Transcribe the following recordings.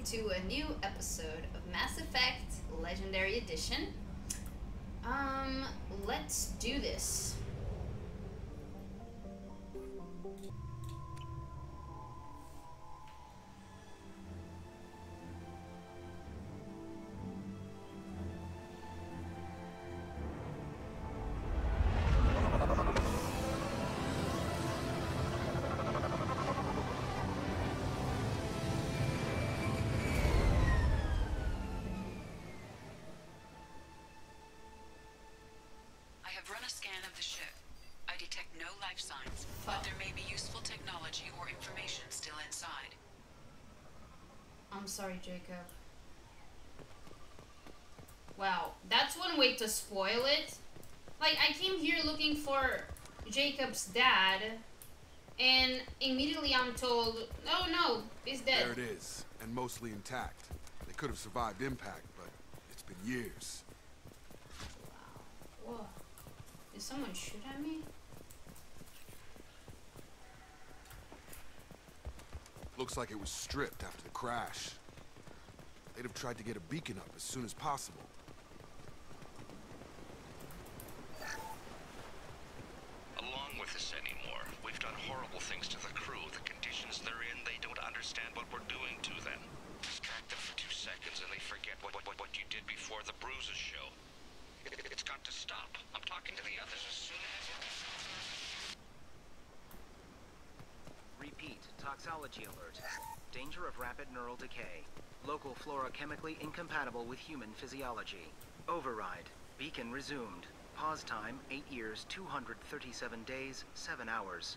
welcome to a new episode of Mass Effect Legendary Edition. Let's do this. Signs, but there may be useful technology or information still inside. I'm sorry, Jacob. Wow, that's one way to spoil it. Like, I came here looking for Jacob's dad, and immediately I'm told, oh no, he's dead. There it is, and mostly intact. They could have survived impact, but it's been years. Wow. Whoa. Did someone shoot at me? Looks like it was stripped after the crash. They'd have tried to get a beacon up as soon as possible. Along with this anymore. We've done horrible things to the crew. The conditions they're in, they don't understand what we're doing to them. Distract them for 2 seconds and they forget what you did before the bruises show. It's got to stop. I'm talking to the others as soon as... Repeat, toxology alert. Danger of rapid neural decay. Local flora chemically incompatible with human physiology. Override. Beacon resumed. Pause time, 8 years, 237 days, 7 hours.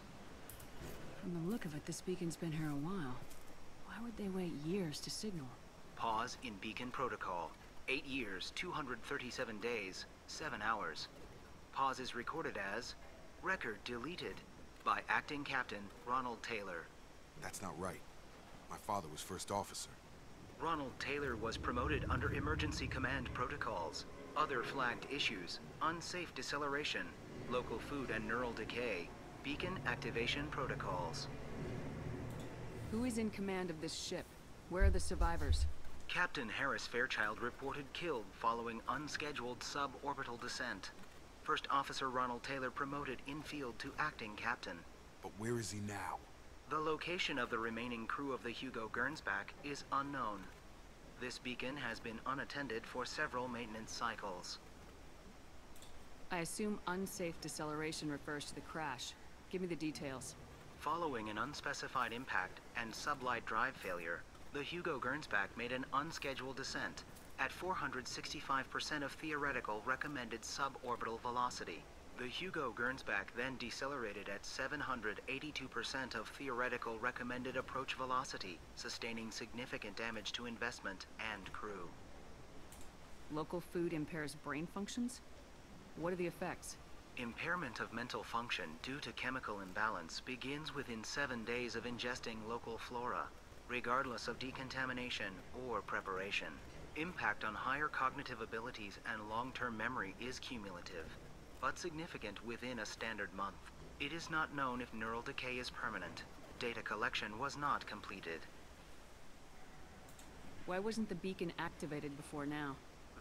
From the look of it, this beacon's been here a while. Why would they wait years to signal? Pause in beacon protocol. 8 years, 237 days, 7 hours. Pause is recorded as... Record deleted. By Acting Captain Ronald Taylor. That's not right. My father was first officer. Ronald Taylor was promoted under emergency command protocols. Other flagged issues: unsafe deceleration, local food and neural decay, beacon activation protocols. Who is in command of this ship? Where are the survivors? Captain Harris Fairchild reported killed following unscheduled suborbital descent. First Officer Ronald Taylor promoted in-field to acting captain. But where is he now? The location of the remaining crew of the Hugo Gernsback is unknown. This beacon has been unattended for several maintenance cycles. I assume unsafe deceleration refers to the crash. Give me the details. Following an unspecified impact and sublight drive failure, the Hugo Gernsback made an unscheduled descent at 465% of theoretical recommended suborbital velocity. The Hugo Gernsback then decelerated at 782% of theoretical recommended approach velocity, sustaining significant damage to investment and crew. Local food impairs brain functions? What are the effects? Impairment of mental function due to chemical imbalance begins within 7 days of ingesting local flora, regardless of decontamination or preparation. Impact on higher cognitive abilities and long-term memory is cumulative, but significant within a standard month. It is not known if neural decay is permanent. Data collection was not completed. Why wasn't the beacon activated before now?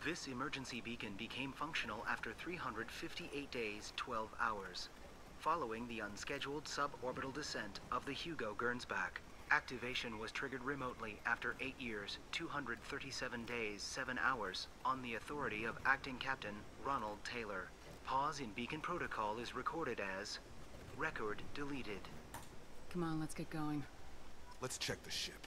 This emergency beacon became functional after 358 days, 12 hours, following the unscheduled suborbital descent of the Hugo Gernsback. Activation was triggered remotely after 8 years, 237 days, 7 hours, on the authority of Acting Captain Ronald Taylor. Pause in beacon protocol is recorded as... Record deleted. Come on, let's get going. Let's check the ship.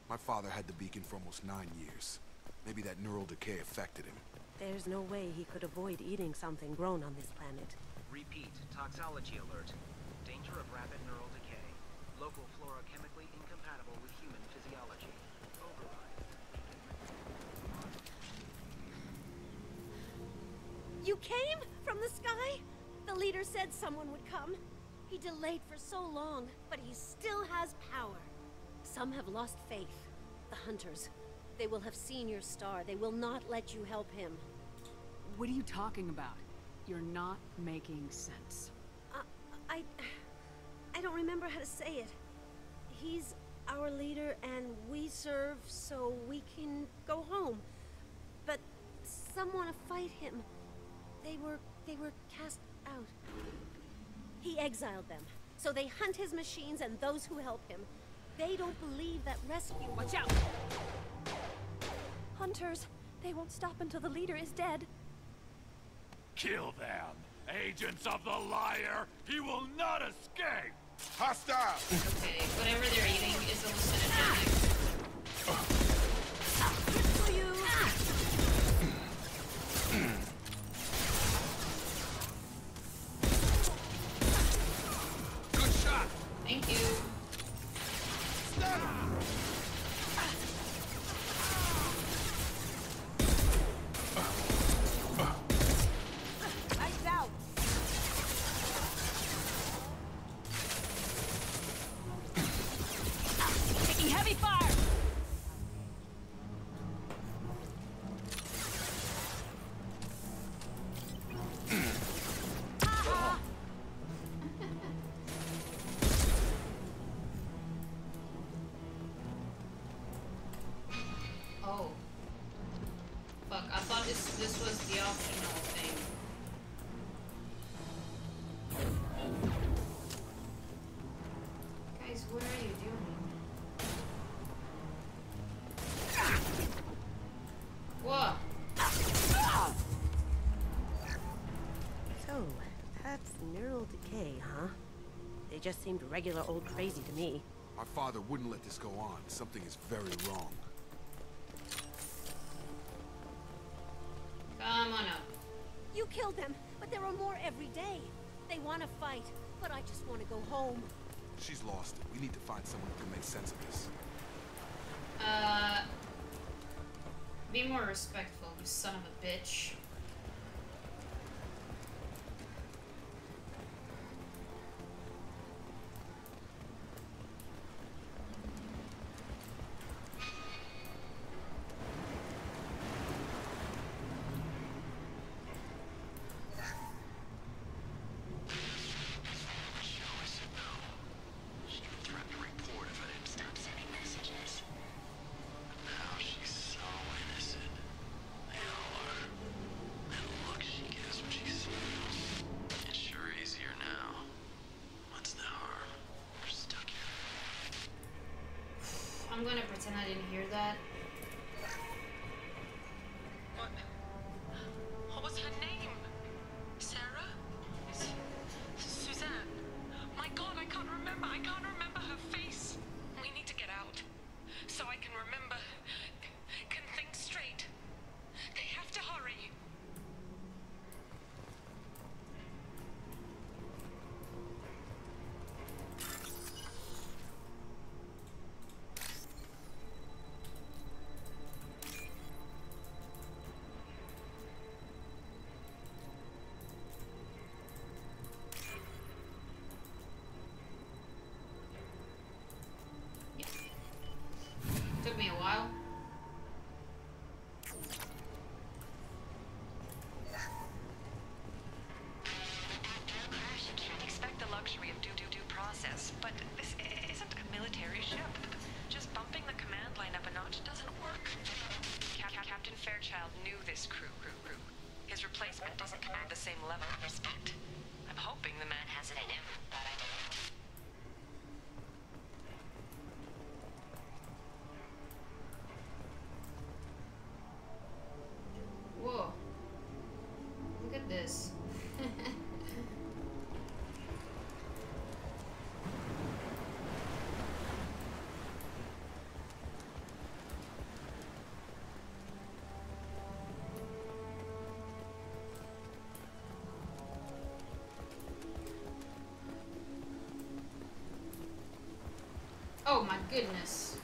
My father had the beacon for almost 9 years. Maybe that neural decay affected him. There's no way he could avoid eating something grown on this planet. Repeat, toxology alert. Danger of rapid neural decay. Local flora chemically incompatible with human physiology. Override. You came? From the sky? The leader said someone would come. He delayed for so long, but he still has power. Some have lost faith. The hunters. They will have seen your star. They will not let you help him. What are you talking about? You're not making sense. I don't remember how to say it. He's our leader and we serve, so so we can go home. But some want to fight him. They were cast out. He exiled them, so they hunt his machines and those who help him. They don't believe that rescue... Watch out! Hunters, they won't stop until the leader is dead. Kill them! Agents of the liar! He will not escape! Hostile! Okay, whatever they're eating is hallucinogenic. For you. Good shot! Thank you. Lights out! Taking heavy fire! Oh. Fuck, I thought this was the optional thing. Guys, what are you doing? What? So, that's neural decay, huh? They just seemed regular old crazy to me. My father wouldn't let this go on. Something is very wrong. Come on up. You killed them, but there are more every day. They want to fight, but I just want to go home. She's lost it. We need to find someone who can make sense of this. Be more respectful, you son of a bitch. I'm gonna pretend I didn't hear that. What was her name? Sarah? Suzanne? My God, I can't remember. I can't remember her face. We need to get out. So I can remember. Can think straight. They have to hurry. Took me a while. Expect the luxury of due process, but this isn't a military ship. Just bumping the command line up a notch doesn't work. Captain Fairchild knew this crew. His replacement doesn't command the same level of respect. I'm hoping the man has it in him, but I don't know. Whoa. Look at this. Oh my goodness.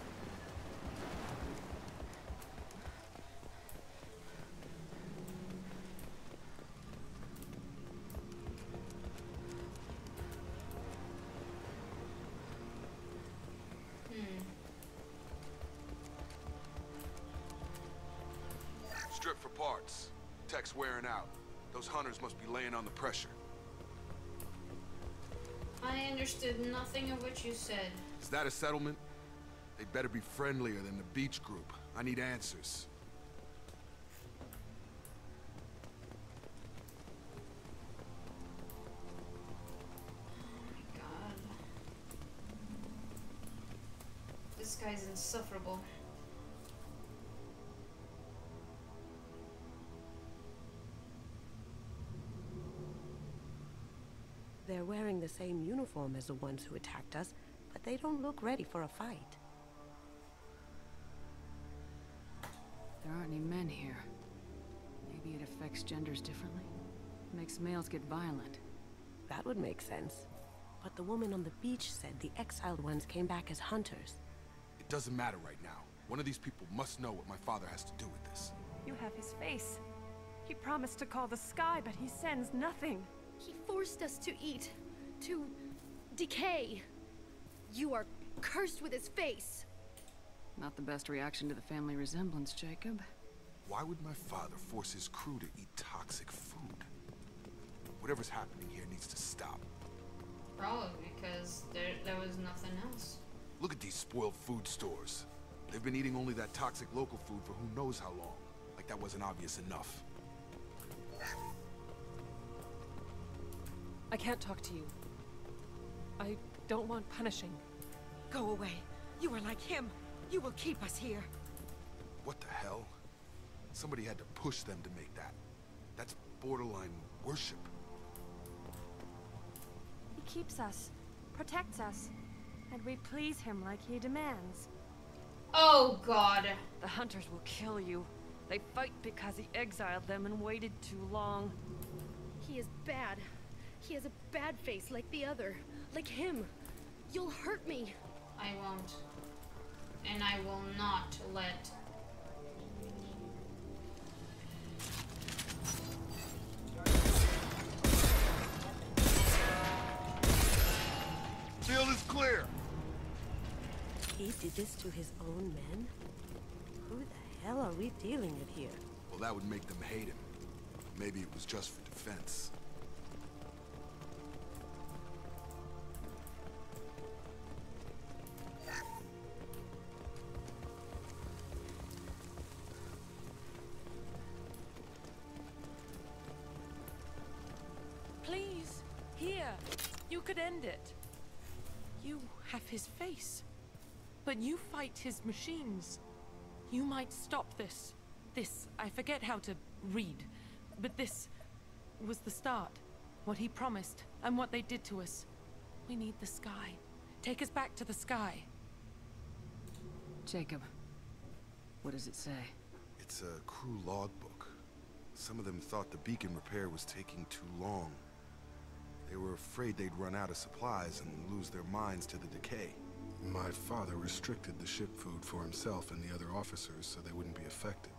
Strip for parts. Tech's wearing out. Those hunters must be laying on the pressure. I understood nothing of what you said. Is that a settlement? They better be friendlier than the beach group. I need answers. This guy's insufferable. They're wearing the same uniform as the ones who attacked us, but they don't look ready for a fight. There aren't any men here. Maybe it affects genders differently. Makes males get violent. That would make sense. But the woman on the beach said the exiled ones came back as hunters. It doesn't matter right now. One of these people must know what my father has to do with this. You have his face. He promised to call the sky, but he sends nothing. He forced us to eat, to decay. You are cursed with his face. Not the best reaction to the family resemblance, Jacob. Why would my father force his crew to eat toxic food? Whatever's happening here needs to stop. Probably because there was nothing else. Look at these spoiled food stores. They've been eating only that toxic local food for who knows how long. Like that wasn't obvious enough. I can't talk to you. I don't want punishing. Go away. You are like him. You will keep us here. What the hell? Somebody had to push them to make that. That's borderline worship. He keeps us, protects us, and we please him like he demands. Oh God. The hunters will kill you. They fight because he exiled them and waited too long. He is bad. He has a bad face like the other. Like him. You'll hurt me. I won't. And I will not let. Field is clear. He did this to his own men? Who the hell are we dealing with here? Well, that would make them hate him. Maybe it was just for defense. Please, here. You could end it. You have his face. But you fight his machines. You might stop this. This, I forget how to read. But this was the start. What he promised, and what they did to us. We need the sky. Take us back to the sky. Jacob, what does it say? It's a crew logbook. Some of them thought the beacon repair was taking too long. They were afraid they'd run out of supplies and lose their minds to the decay. My father restricted the ship food for himself and the other officers so they wouldn't be affected.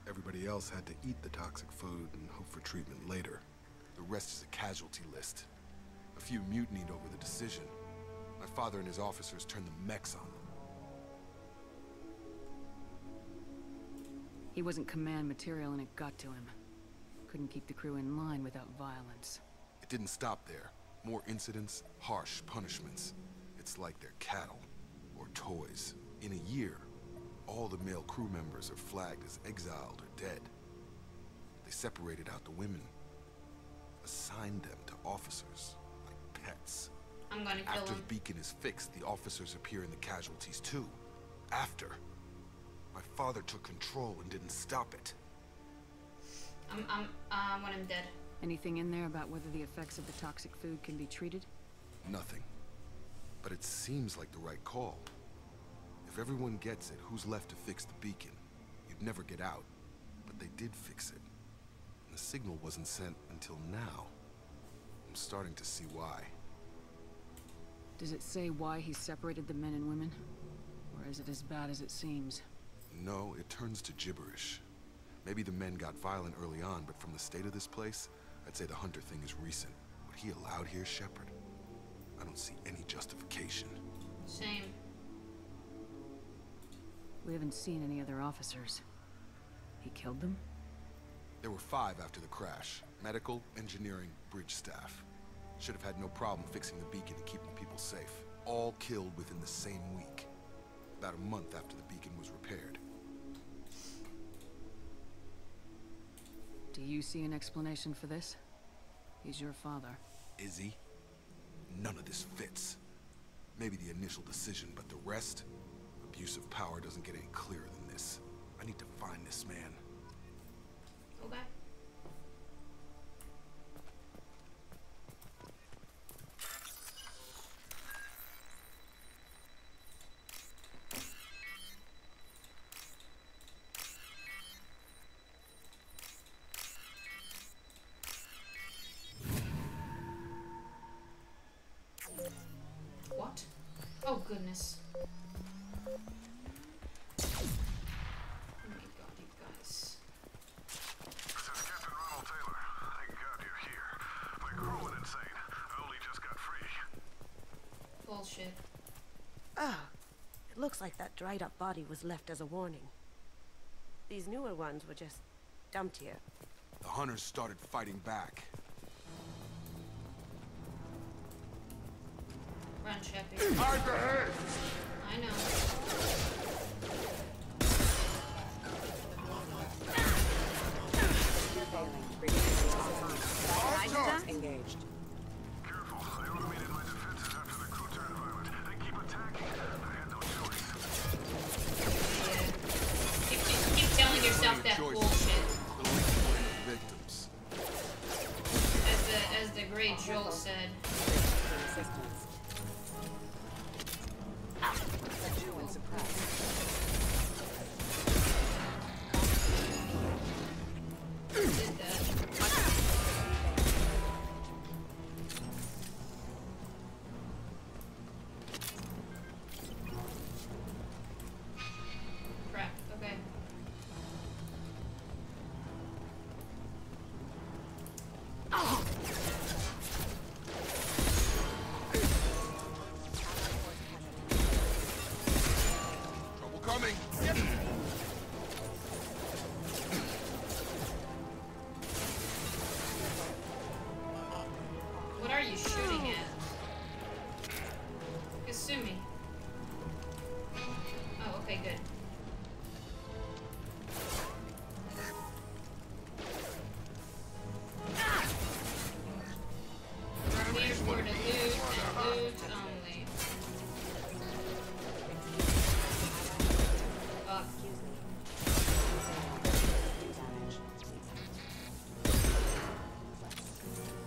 Everybody else had to eat the toxic food and hope for treatment later. The rest is a casualty list. A few mutinied over the decision. My father and his officers turned the mechs on them. He wasn't command material and it got to him. Couldn't keep the crew in line without violence. It didn't stop there. More incidents, harsh punishments. It's like they're cattle, or toys. In a year, all the male crew members are flagged as exiled or dead. They separated out the women, assigned them to officers, like pets. I'm gonna kill After him. the beacon is fixed, the officers appear in the casualties too. After. My father took control and didn't stop it. When I'm dead. Anything in there about whether the effects of the toxic food can be treated? Nothing. But it seems like the right call. If everyone gets it, who's left to fix the beacon? You'd never get out. But they did fix it. And the signal wasn't sent until now. I'm starting to see why. Does it say why he separated the men and women? Or is it as bad as it seems? No, it turns to gibberish. Maybe the men got violent early on, but from the state of this place, I'd say the hunter thing is recent. What he allowed here, Shepard? I don't see any justification. Same. We haven't seen any other officers. He killed them? There were 5 after the crash. Medical, engineering, bridge staff. Should have had no problem fixing the beacon and keeping people safe. All killed within the same week. about a month after the beacon was repaired. Do you see an explanation for this? He's your father. Is he? None of this fits. Maybe the initial decision, but the rest? Abuse of power doesn't get any clearer than this. I need to find this man. Okay. What? Oh goodness. Oh my god, you guys. This is Captain Ronald Taylor. Thank God you're here. My crew went insane. I only just got free. Bullshit. Ah, it looks like that dried up body was left as a warning. These newer ones were just dumped here. The hunters started fighting back. Run, Sheppy. I know. Engaged. Careful. I automated my defenses after the crew turned violent. They keep attacking. I had no choice. Yeah. Keep telling yourself that bullshit. The least victims. As the great Joel said. Resistance. Adrenaline suppressed. Did that. Crap, okay. Trouble coming. What are you shooting at? Kasumi. Oh, okay, good. We're here for the loot and loot only. Fuck.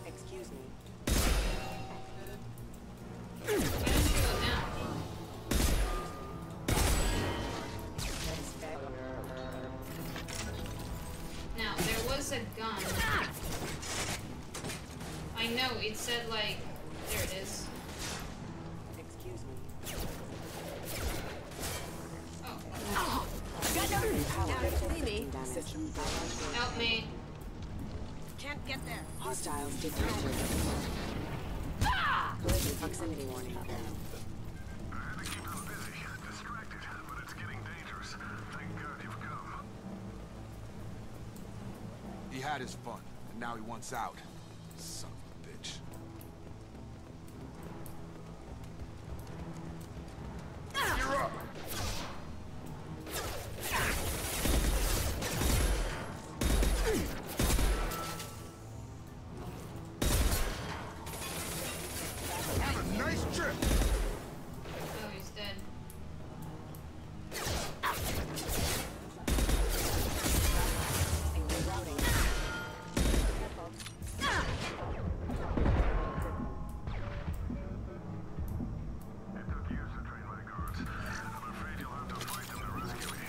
Excuse me. Why don't you go down? Now, there was a gun. I know, it said like... There it is. Excuse me. Oh. System Help me. Can't get there. Hostiles detected. Collision proximity warning. I had to keep them busy, distracted, but it's getting dangerous. Thank God you've come. He had his fun, and now he wants out. Son of a bitch. You're up! Have a nice trip! Oh, he's dead. It took years to train my guards. I'm afraid you'll have to fight them to rescue me.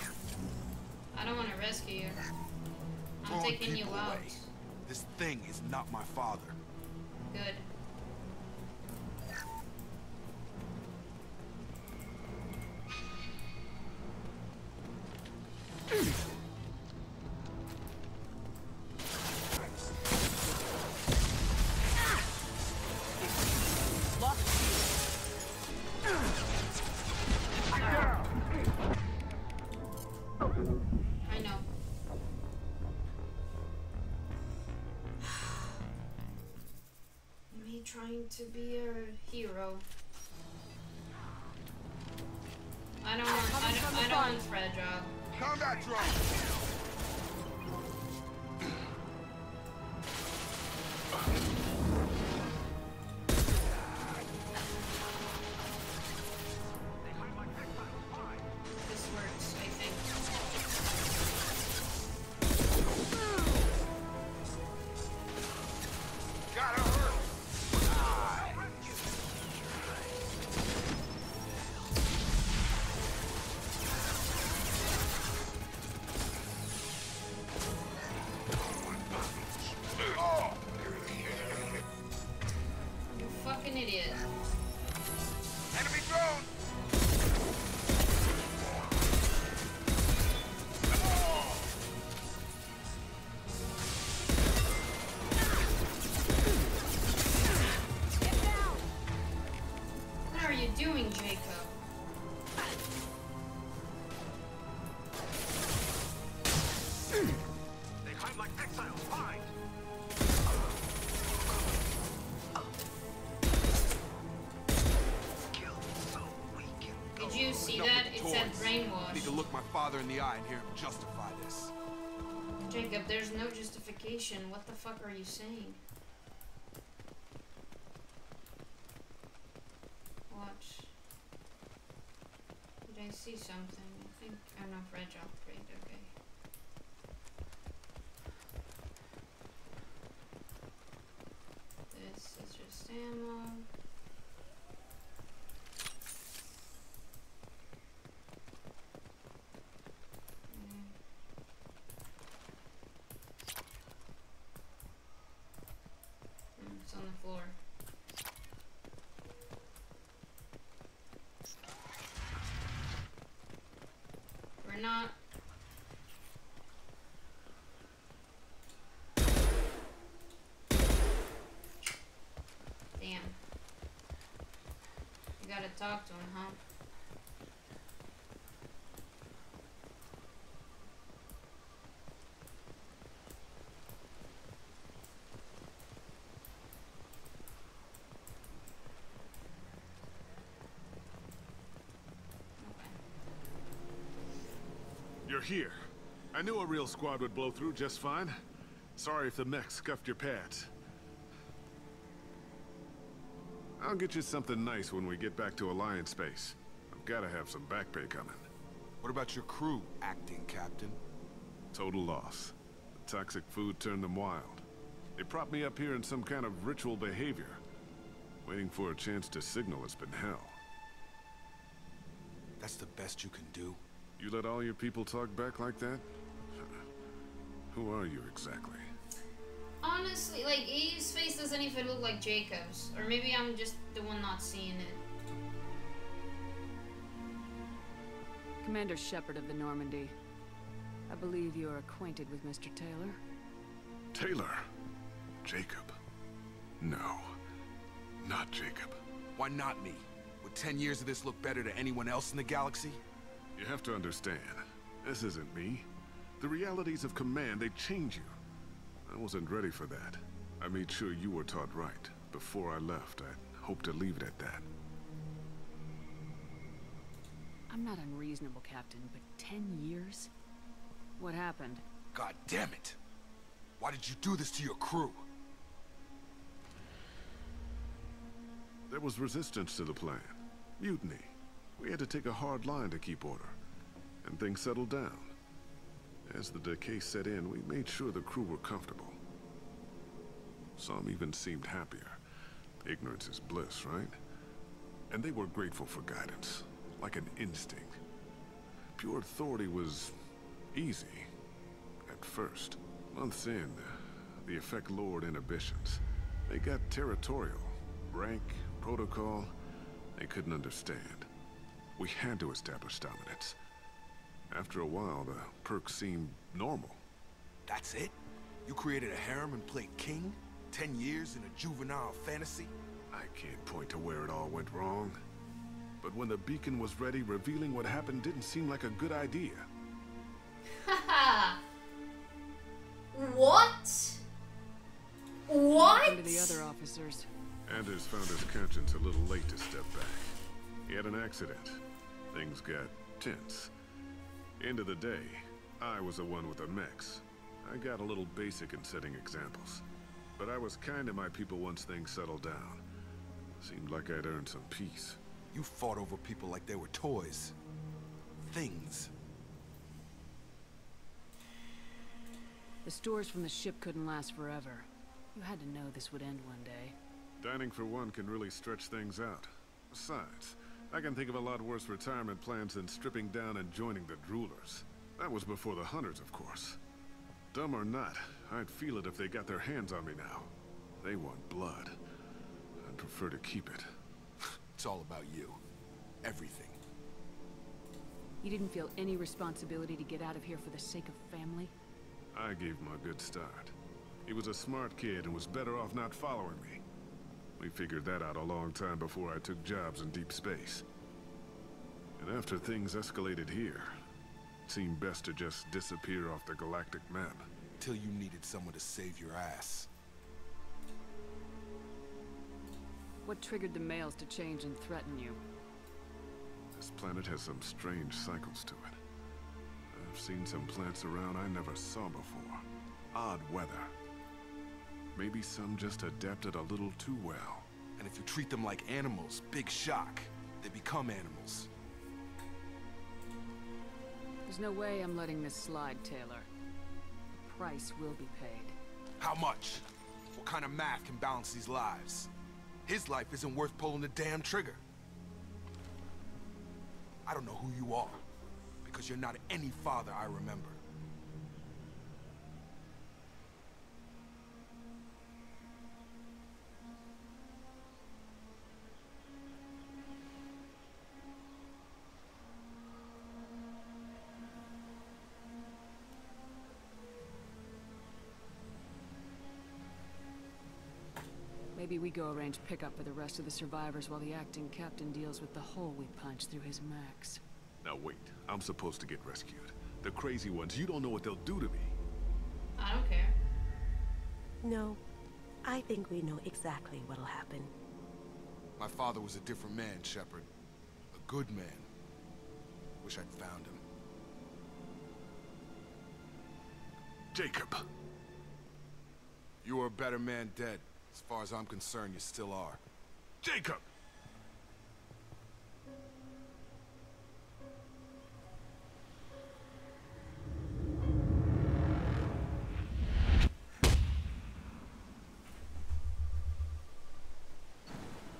I don't want to rescue you. I'm Throwing taking you people out. away. This thing is not my father. Good. I know. Me trying to be a hero. I don't want I don't want fragile. Combat drone! This works, I think. Gotta hurt! You fucking idiot. Enemy drone! What are you doing, Jacob? They hide like exiles. Find. Did you see that? It said brainwash. I need to look my father in the eye and hear him justify this. Jacob, there's no justification. What the fuck are you saying? Watch. Did I see something? I think I'm not fragile. Great, okay. This is just ammo. It's on the floor. We're not. Damn. You gotta talk to him, huh? You're here. I knew a real squad would blow through just fine. Sorry if the mech scuffed your pads. I'll get you something nice when we get back to Alliance space. I've gotta have some back pay coming. What about your crew, acting captain? Total loss. The toxic food turned them wild. They propped me up here in some kind of ritual behavior. Waiting for a chance to signal has been hell. That's the best you can do? You let all your people talk back like that? Who are you exactly? Honestly, like, his face doesn't even look like Jacob's. Or maybe I'm just the one not seeing it. Commander Shepard of the Normandy. I believe you are acquainted with Mr. Taylor. Taylor? Jacob? No. Not Jacob. Why not me? Would 10 years of this look better to anyone else in the galaxy? You have to understand, this isn't me. The realities of command, they change you. I wasn't ready for that. I made sure you were taught right. Before I left, I hoped to leave it at that. I'm not unreasonable, Captain, but 10 years? What happened? God damn it! Why did you do this to your crew? There was resistance to the plan. Mutiny. We had to take a hard line to keep order. And things settled down. As the decay set in, we made sure the crew were comfortable. Some even seemed happier. Ignorance is bliss, right? And they were grateful for guidance, like an instinct. Pure authority was easy, at first. Months in, the effect lowered inhibitions. They got territorial. Rank, protocol, they couldn't understand. We had to establish dominance. After a while, the perks seemed normal. That's it? You created a harem and played king? 10 years in a juvenile fantasy? I can't point to where it all went wrong. But when the beacon was ready, revealing what happened didn't seem like a good idea. Haha! What? What? To the other officers. Anders found his conscience a little late to step back. He had an accident. Things got tense. End of the day, I was the one with the mechs. I got a little basic in setting examples. But I was kind to my people once things settled down. Seemed like I'd earned some peace. You fought over people like they were toys. Things. The stores from the ship couldn't last forever. You had to know this would end one day. Dining for one can really stretch things out. Besides, I can think of a lot worse retirement plans than stripping down and joining the Droolers. That was before the Hunters, of course. Dumb or not, I'd feel it if they got their hands on me now. They want blood. I'd prefer to keep it. It's all about you. Everything. You didn't feel any responsibility to get out of here for the sake of family? I gave him a good start. He was a smart kid and was better off not following me. We figured that out a long time before I took jobs in deep space. And after things escalated here, it seemed best to just disappear off the galactic map. Till you needed someone to save your ass. What triggered the males to change and threaten you? This planet has some strange cycles to it. I've seen some plants around I never saw before. Odd weather. Maybe some just adapted a little too well. And if you treat them like animals, big shock. They become animals. There's no way I'm letting this slide, Taylor. The price will be paid. How much? What kind of math can balance these lives? His life isn't worth pulling the damn trigger. I don't know who you are, because you're not any father I remember. Maybe we go arrange pickup for the rest of the survivors while the acting captain deals with the hole we punched through his mechs. Now wait, I'm supposed to get rescued. The crazy ones, you don't know what they'll do to me. I don't care. No, I think we know exactly what'll happen. My father was a different man, Shepard. A good man. Wish I'd found him. Jacob! You were a better man dead. As far as I'm concerned, you still are. Jacob!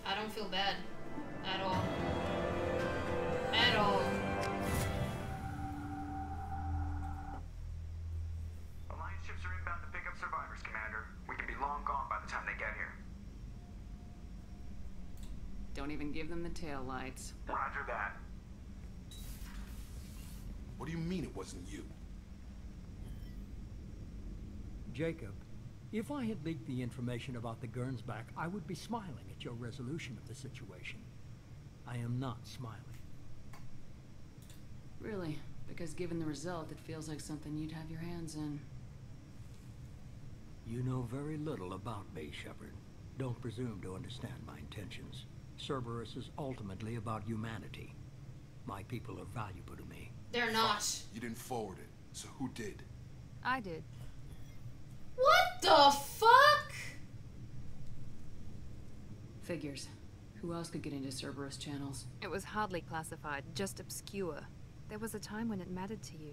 I don't feel bad. At all. At all. Alliance ships are inbound to pick up survivors, Commander. We can be long gone by the time they get here. Don't even give them the tail lights. Roger that. What do you mean it wasn't you? Jacob, if I had leaked the information about the Gernsback, I would be smiling at your resolution of the situation. I am not smiling. Really? Because given the result, it feels like something you'd have your hands in. You know very little about me, Shepard. Don't presume to understand my intentions. Cerberus is ultimately about humanity. My people are valuable to me. They're not. Fine. You didn't forward it, so who did? I did. What the fuck? Figures. Who else could get into Cerberus channels? It was hardly classified, just obscure. There was a time when it mattered to you.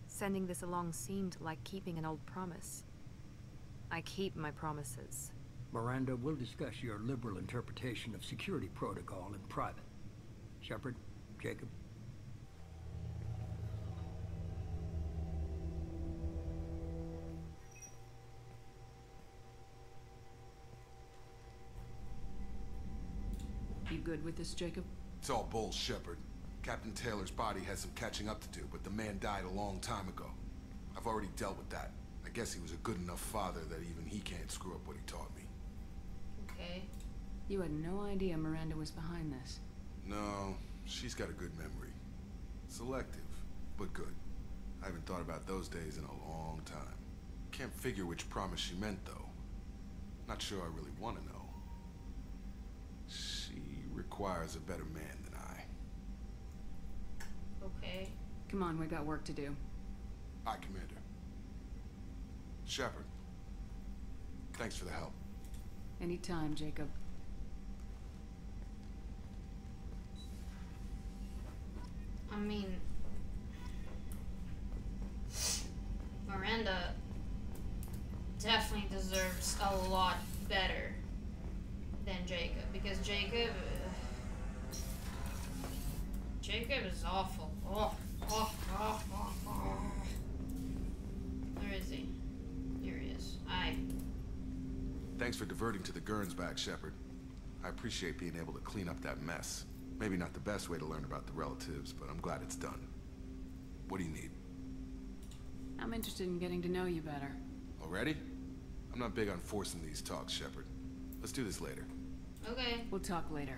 Sending this along seemed like keeping an old promise. I keep my promises. Miranda, we'll discuss your liberal interpretation of security protocol in private. Shepard, Jacob. You good with this, Jacob? It's all bull, Shepard. Captain Taylor's body has some catching up to do, but the man died a long time ago. I've already dealt with that. I guess he was a good enough father that even he can't screw up what he taught me. Okay. You had no idea Miranda was behind this. No, she's got a good memory. Selective, but good. I haven't thought about those days in a long time. Can't figure which promise she meant, though. Not sure I really want to know. She requires a better man than I. Okay. Come on, we got work to do. Aye, Commander. Shepard. Thanks for the help. Anytime, Jacob. I mean, Miranda definitely deserves a lot better than Jacob, because Jacob is awful. Where is he? Here he is. Aye. Thanks for diverting to the Gernsback, Shepard. I appreciate being able to clean up that mess. Maybe not the best way to learn about the relatives, but I'm glad it's done. What do you need? I'm interested in getting to know you better. Already? I'm not big on forcing these talks, Shepard. Let's do this later. Okay. We'll talk later.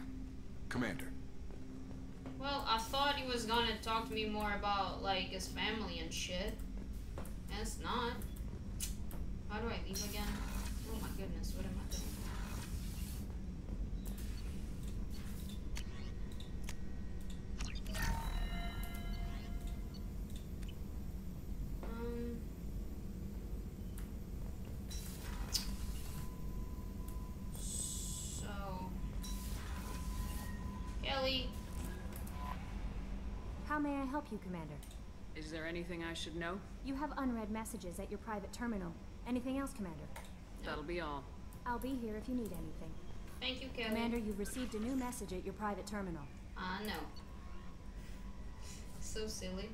Commander. Well, I thought he was gonna talk to me more about, like, his family and shit. And it's not. How do I leave again? Oh my goodness, what am I doing? Kelly. How may I help you, Commander? Is there anything I should know? You have unread messages at your private terminal. Anything else, Commander? That'll be all. I'll be here if you need anything. Thank you, Kelly. Commander, you've received a new message at your private terminal. No. So silly.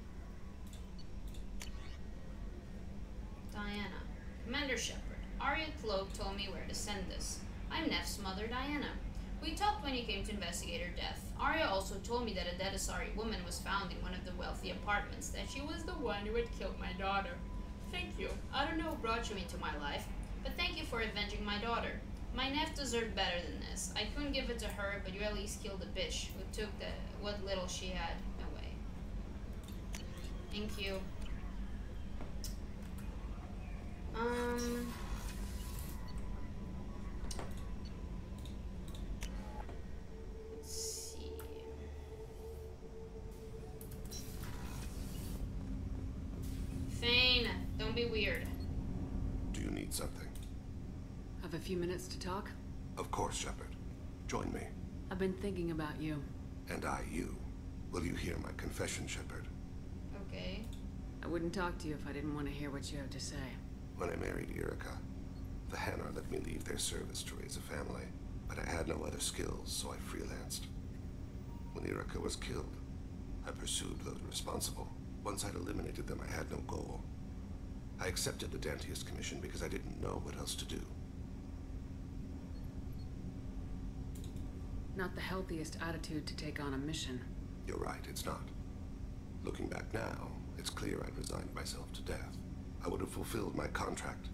Diana. Commander Shepard. Arya Cloak told me where to send this. I'm Neff's mother, Diana. We talked when you came to investigate her death. Arya also told me that a dead Asari woman was found in one of the wealthy apartments, that she was the one who had killed my daughter. Thank you. I don't know who brought you into my life, but thank you for avenging my daughter. My Neff deserved better than this. I couldn't give it to her, but you at least killed the bitch who took what little she had away. Thank you. Let's see. Thane, don't be weird. Do you need something? Have a few minutes to talk? Of course, Shepard. Join me. I've been thinking about you. And I, you. Will you hear my confession, Shepard? Okay. I wouldn't talk to you if I didn't want to hear what you have to say. When I married Erica, the Hanar let me leave their service to raise a family, but I had no other skills, so I freelanced. When Erica was killed, I pursued those responsible. Once I'd eliminated them, I had no goal. I accepted the Dantius commission because I didn't know what else to do. Not the healthiest attitude to take on a mission. You're right, it's not. Looking back now, it's clear I'd resigned myself to death. I would have fulfilled my contract.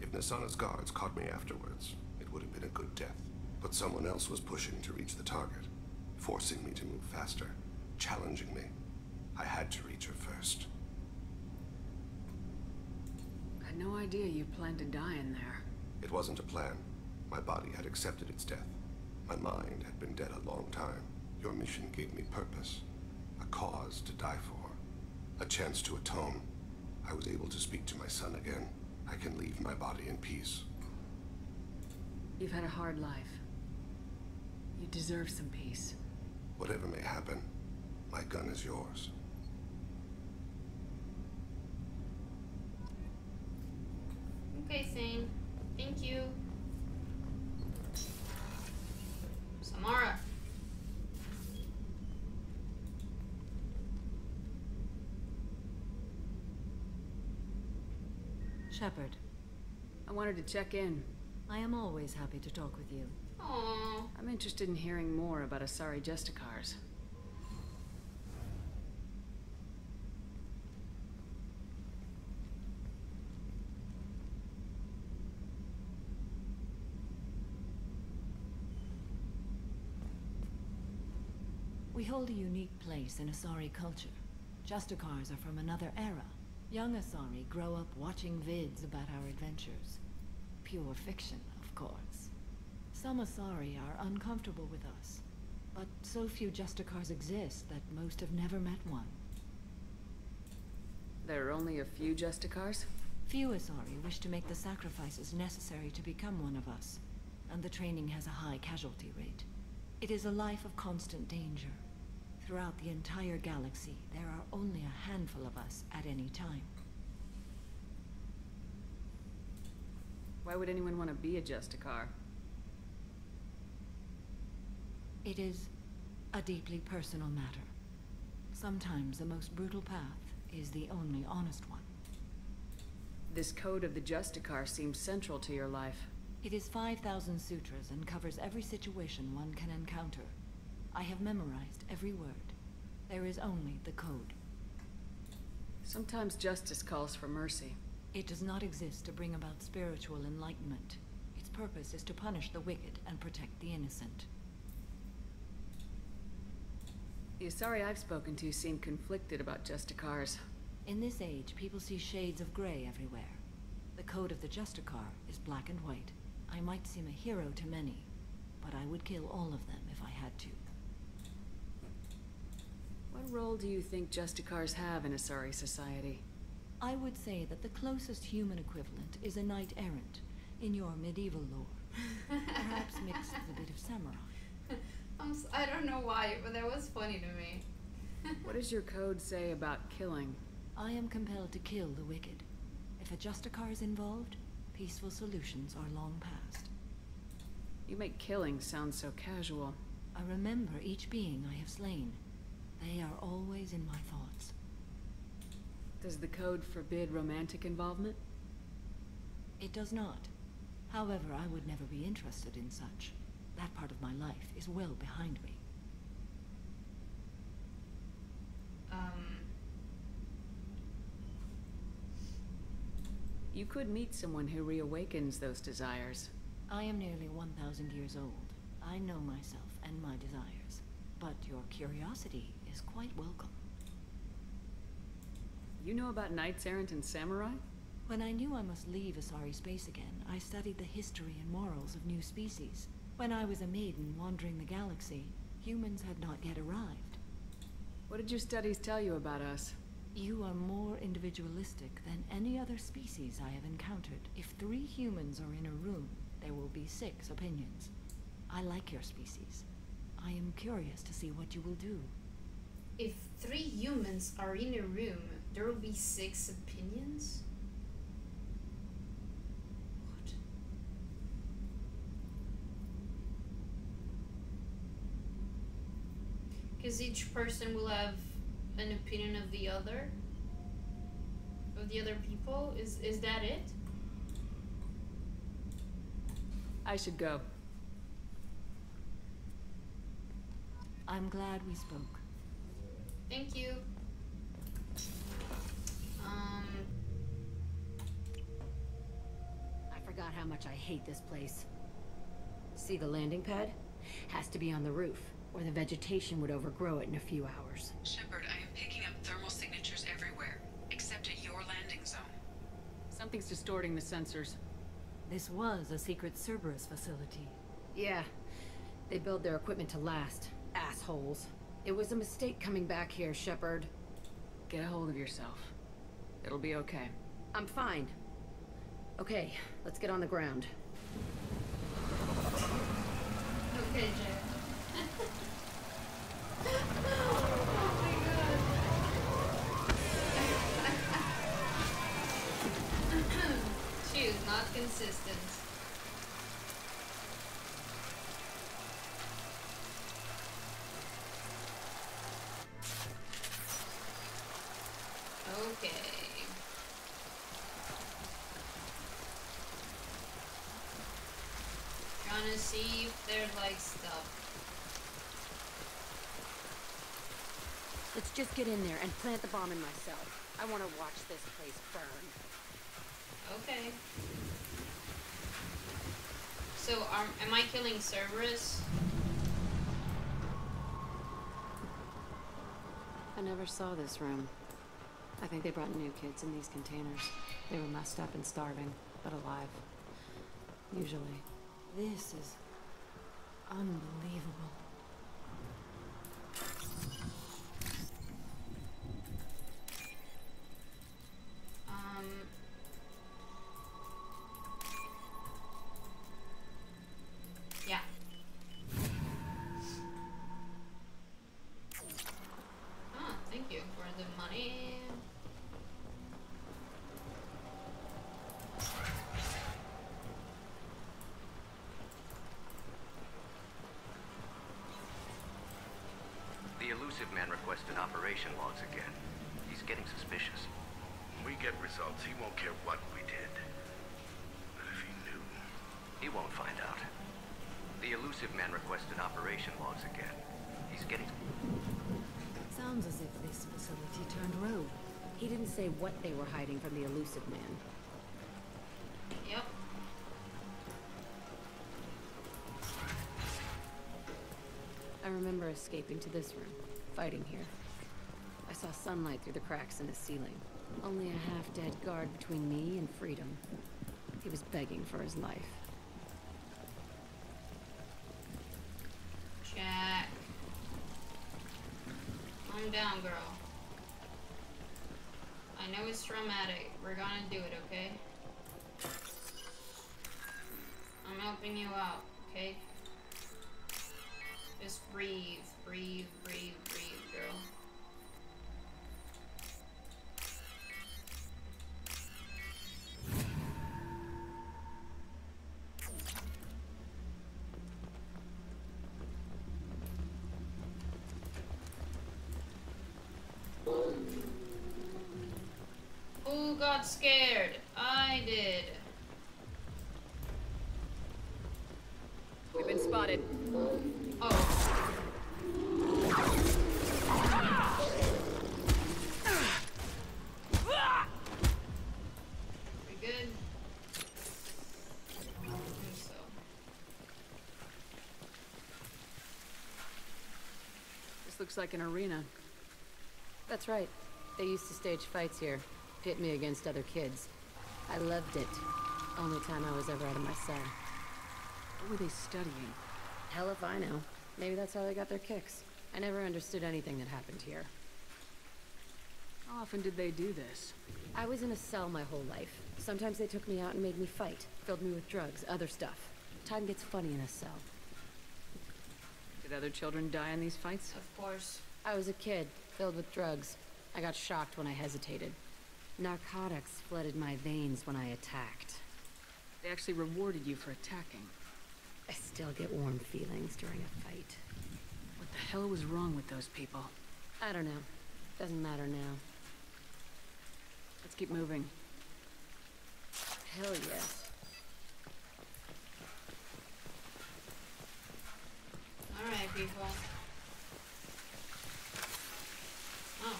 If Nasana's guards caught me afterwards, it would have been a good death. But someone else was pushing to reach the target, forcing me to move faster, challenging me. I had to reach her first. I had no idea you planned to die in there. It wasn't a plan. My body had accepted its death. My mind had been dead a long time. Your mission gave me purpose, a cause to die for, a chance to atone. I was able to speak to my son again. I can leave my body in peace. You've had a hard life. You deserve some peace. Whatever may happen, my gun is yours. Okay, Thane. Thank you. Samara. Shepard. I wanted to check in. I am always happy to talk with you. Aww. I'm interested in hearing more about Asari Justicars. We hold a unique place in Asari culture. Justicars are from another era. Young Asari grow up watching vids about our adventures. Pure fiction, of course. Some Asari are uncomfortable with us, But so few Justicars exist that most have never met one. There are only a few Justicars? Few Asari wish to make the sacrifices necessary to become one of us, and the training has a high casualty rate. It is a life of constant danger. Throughout the entire galaxy, there are only a handful of us at any time. Why would anyone want to be a Justicar? It is a deeply personal matter. Sometimes the most brutal path is the only honest one. This code of the Justicar seems central to your life. It is 5,000 sutras and covers every situation one can encounter. I have memorized every word. There is only the code. Sometimes justice calls for mercy. It does not exist to bring about spiritual enlightenment. Its purpose is to punish the wicked and protect the innocent. The Asari I've spoken to seem conflicted about Justicars. In this age, people see shades of gray everywhere. The code of the Justicar is black and white. I might seem a hero to many, but I would kill all of them if I had to. What role do you think Justicars have in Asari society? I would say that the closest human equivalent is a knight-errant in your medieval lore. Perhaps mixed with a bit of samurai. I don't know why, but that was funny to me. What does your code say about killing? I am compelled to kill the wicked. If a Justicar is involved, peaceful solutions are long past. You make killing sound so casual. I remember each being I have slain. They are always in my thoughts. Does the code forbid romantic involvement? It does not. However, I would never be interested in such. That part of my life is well behind me. You could meet someone who reawakens those desires. I am nearly 1,000 years old. I know myself and my desires. But your curiosity is quite welcome. You know about knights errant and samurai? When I knew I must leave Asari space again, I studied the history and morals of new species. When I was a maiden wandering the galaxy, humans had not yet arrived. What did your studies tell you about us? You are more individualistic than any other species I have encountered. If 3 humans are in a room, there will be 6 opinions. I like your species. I am curious to see what you will do. If 3 humans are in a room, there will be 6 opinions? What? Because each person will have an opinion of the other? Of the other people? Is that it? I should go. I'm glad we spoke. Thank you. I forgot how much I hate this place. See the landing pad? Has to be on the roof, or the vegetation would overgrow it in a few hours. Shepard, I am picking up thermal signatures everywhere, except at your landing zone. Something's distorting the sensors. This was a secret Cerberus facility. Yeah, they build their equipment to last. Assholes. It was a mistake coming back here, Shepard. Get a hold of yourself. It'll be okay. I'm fine. Okay, let's get on the ground. Okay, Jay. She is not consistent. Okay. Trying to see if there's like stuff. Let's just get in there and plant the bomb in myself. I want to watch this place burn. Okay. So, am I killing Cerberus? I never saw this room. I think they brought new kids in these containers. They were messed up and starving, but alive. Usually. This is unbelievable. elusive man requested operation logs again. He's getting suspicious. When we get results, he won't care what we did. But if he knew... He won't find out. The elusive man requested operation logs again. He's getting... Sounds as if this facility turned rogue. He didn't say what they were hiding from the elusive man. Yep. I remember escaping to this room, fighting here. I saw sunlight through the cracks in the ceiling. Only a half-dead guard between me and freedom. He was begging for his life. Jack. Calm down, girl. I know it's traumatic. We're gonna do it, okay? I'm helping you out, okay? Just breathe, breathe, breathe, breathe, girl. Who got scared? I did. We've been spotted. Oh. We good? I think so. This looks like an arena. That's right. They used to stage fights here. Pit me against other kids. I loved it. Only time I was ever out of my cell. What were they studying? Hell if I know. Maybe that's how they got their kicks. I never understood anything that happened here. How often did they do this? I was in a cell my whole life. Sometimes they took me out and made me fight. Filled me with drugs, other stuff. Time gets funny in a cell. Did other children die in these fights? Of course. I was a kid, filled with drugs. I got shocked when I hesitated. Narcotics flooded my veins when I attacked. They actually rewarded you for attacking. I still get warm feelings during a fight. What the hell was wrong with those people? I don't know. Doesn't matter now. Let's keep moving. Hell yes. Alright, people. Oh.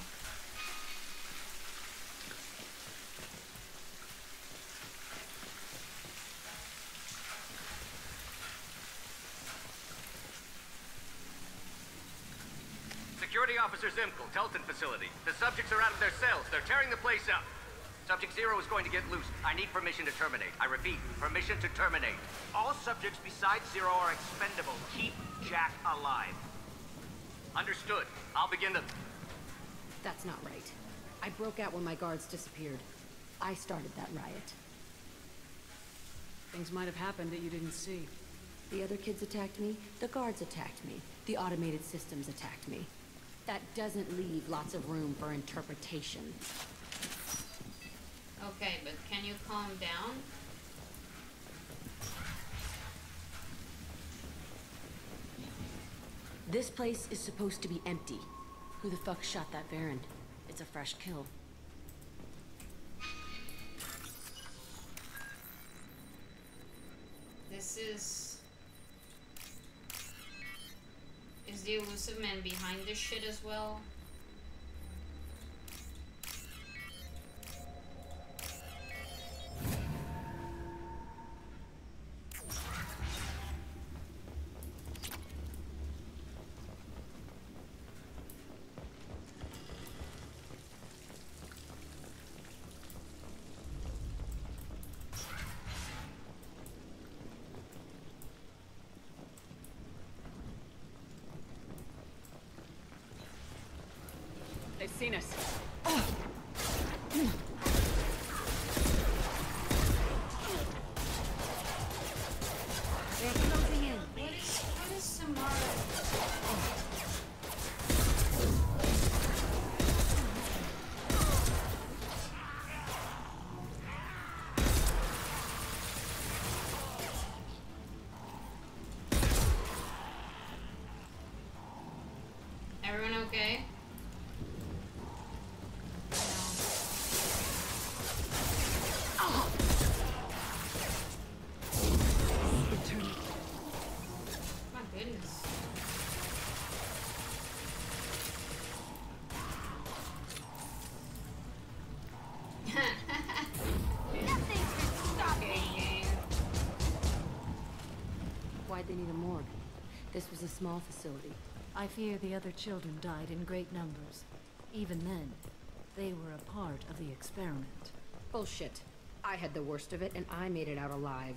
Security Officer Zimkel, Telton facility. The subjects are out of their cells. They're tearing the place up. Subject Zero is going to get loose. I need permission to terminate. I repeat, permission to terminate. All subjects besides Zero are expendable. Keep Jack alive. Understood. I'll begin the... That's not right. I broke out when my guards disappeared. I started that riot. Things might have happened that you didn't see. The other kids attacked me. The guards attacked me. The automated systems attacked me. That doesn't leave lots of room for interpretation. Okay, but can you calm down? This place is supposed to be empty. Who the fuck shot that Baron? It's a fresh kill. This is... Is the elusive man behind this shit as well? They've seen us. They're closing in. What is Samara? Everyone okay? Okay. My goodness. Why'd they need a morgue? This was a small facility. I fear the other children died in great numbers. Even then, they were a part of the experiment. Bullshit. I had the worst of it, and I made it out alive.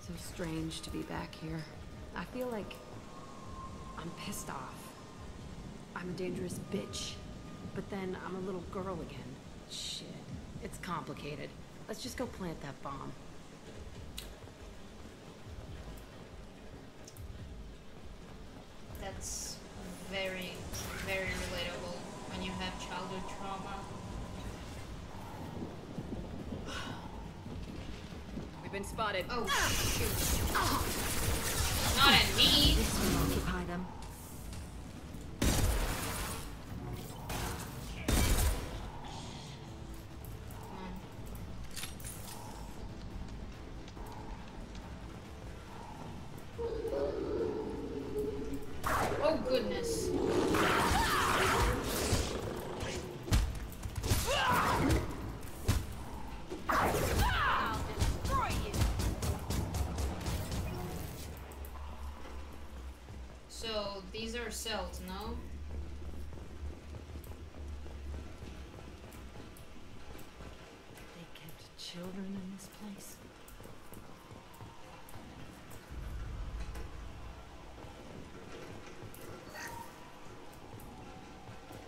So strange to be back here. I feel like I'm pissed off. I'm a dangerous bitch. But then I'm a little girl again. Shit. It's complicated. Let's just go plant that bomb. That's very, very relatable when you have childhood trauma. We've been spotted. Oh, shoot. Not at me. This will occupy them. Oh, goodness. I'll destroy you. So, these are cells, no? They kept children in this place.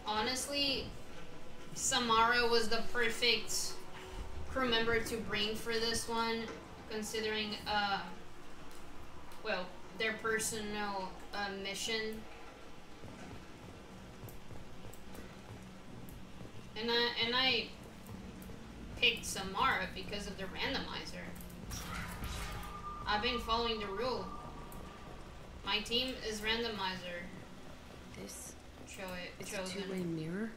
Honestly, Samara was the perfect crew member to bring for this one, considering, well, their personal mission. And I picked Samara because of the randomizer. I've been following the rule. My team is randomizer. This Chosen. is a two-way mirror?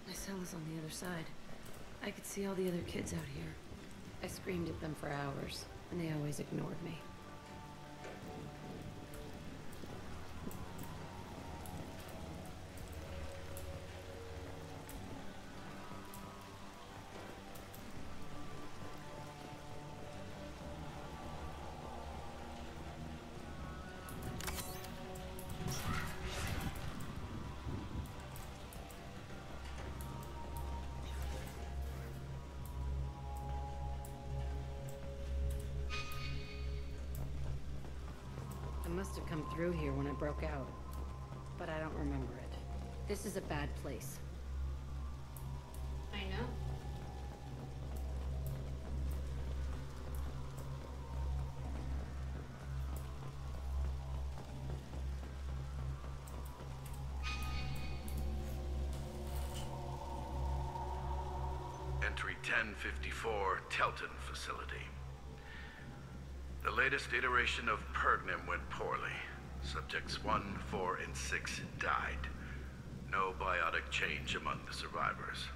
My cell is on the other side. I could see all the other kids out here. I screamed at them for hours, and they always ignored me. I must have come through here when I broke out, but I don't remember it. This is a bad place. I know. Entry 1054, Telton Facility. The latest iteration of Pergnum went poorly. Subjects 1, 4, and 6 died. No biotic change among the survivors.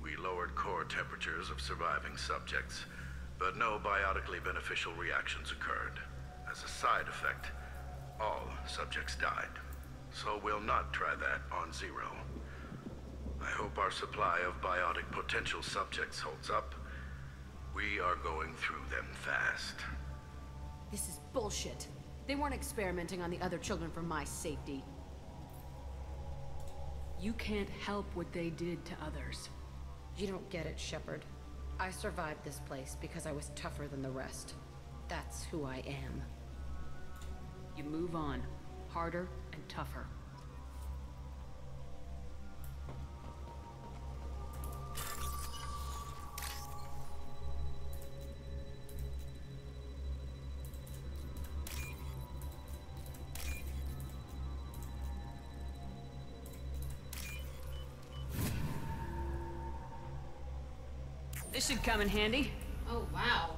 We lowered core temperatures of surviving subjects, but no biotically beneficial reactions occurred. As a side effect, all subjects died. So we'll not try that on Zero. I hope our supply of biotic potential subjects holds up. We are going through them fast. This is bullshit. They weren't experimenting on the other children for my safety. You can't help what they did to others. You don't get it, Shepard. I survived this place because I was tougher than the rest. That's who I am. You move on. Harder and tougher. This should come in handy. Oh, wow.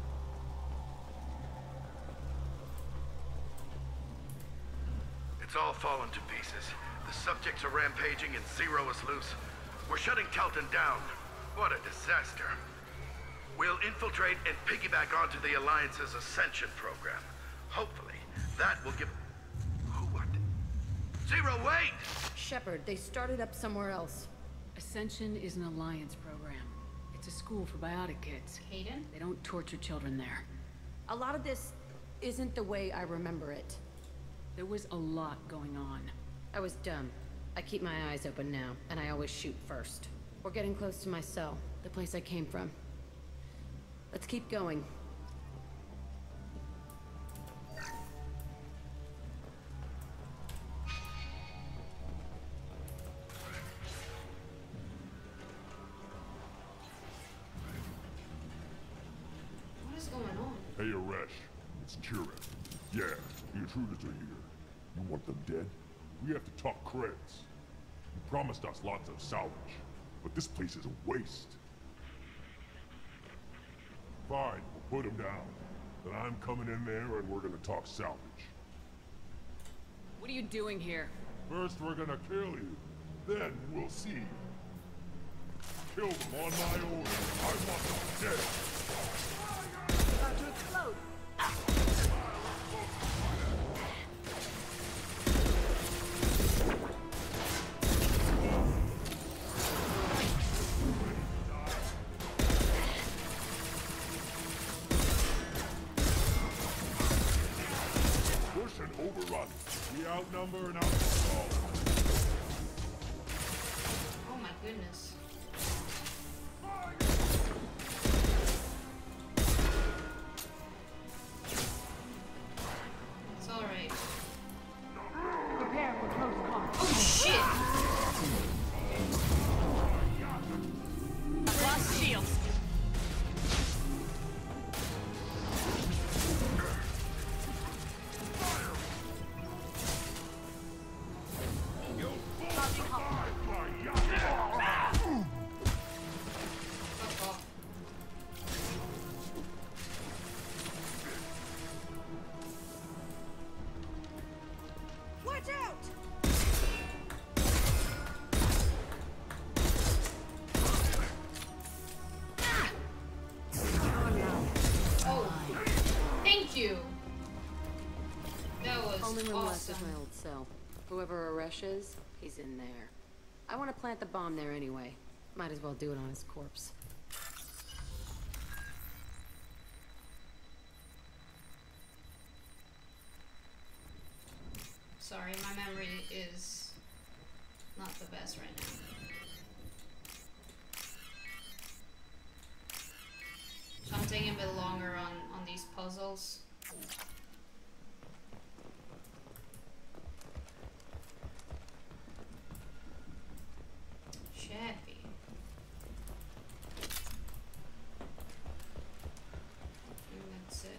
It's all fallen to pieces. The subjects are rampaging and Zero is loose. We're shutting Telton down. What a disaster. We'll infiltrate and piggyback onto the Alliance's Ascension program. Hopefully, that will give... What? Zero, wait! Shepard, they started up somewhere else. Ascension is an Alliance program. It's a school for biotic kids. Hayden? They don't torture children there. A lot of this isn't the way I remember it. There was a lot going on. I was dumb. I keep my eyes open now, and I always shoot first. We're getting close to my cell, the place I came from. Let's keep going. What is going on? Hey, Aresh. It's Kira. Yeah, the intruders are here. You want them dead? We have to talk credits. You promised us lots of salvage, but this place is a waste. Fine, we'll put them down. Then I'm coming in there and we're gonna talk salvage. What are you doing here? First we're gonna kill you, then we'll see. Kill them on my order. I want them dead. About to explode. Push and overrun. We outnumber and outnumber. Oh my goodness. It's alright. Prepare for close combat. Oh shit! Lost shields. Watch out! Oh, thank you. That was Only room left is awesome. my old cell. Whoever Aresh is, he's in there. I want to plant the bomb there anyway. Might as well do it on his corpse. Sorry, my memory is not the best right now. So I'm taking a bit longer on these puzzles. Chappy. And that's it.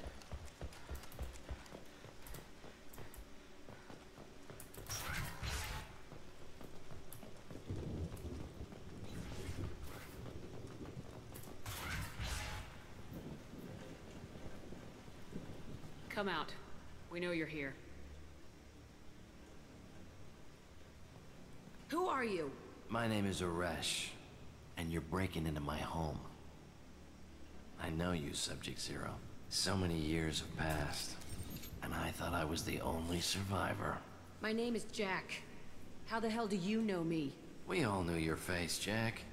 Come out. We know you're here. Who are you? My name is Aresh, and you're breaking into my home. I know you, Subject Zero. So many years have passed, and I thought I was the only survivor. My name is Jack. How the hell do you know me? We all knew your face, Jack.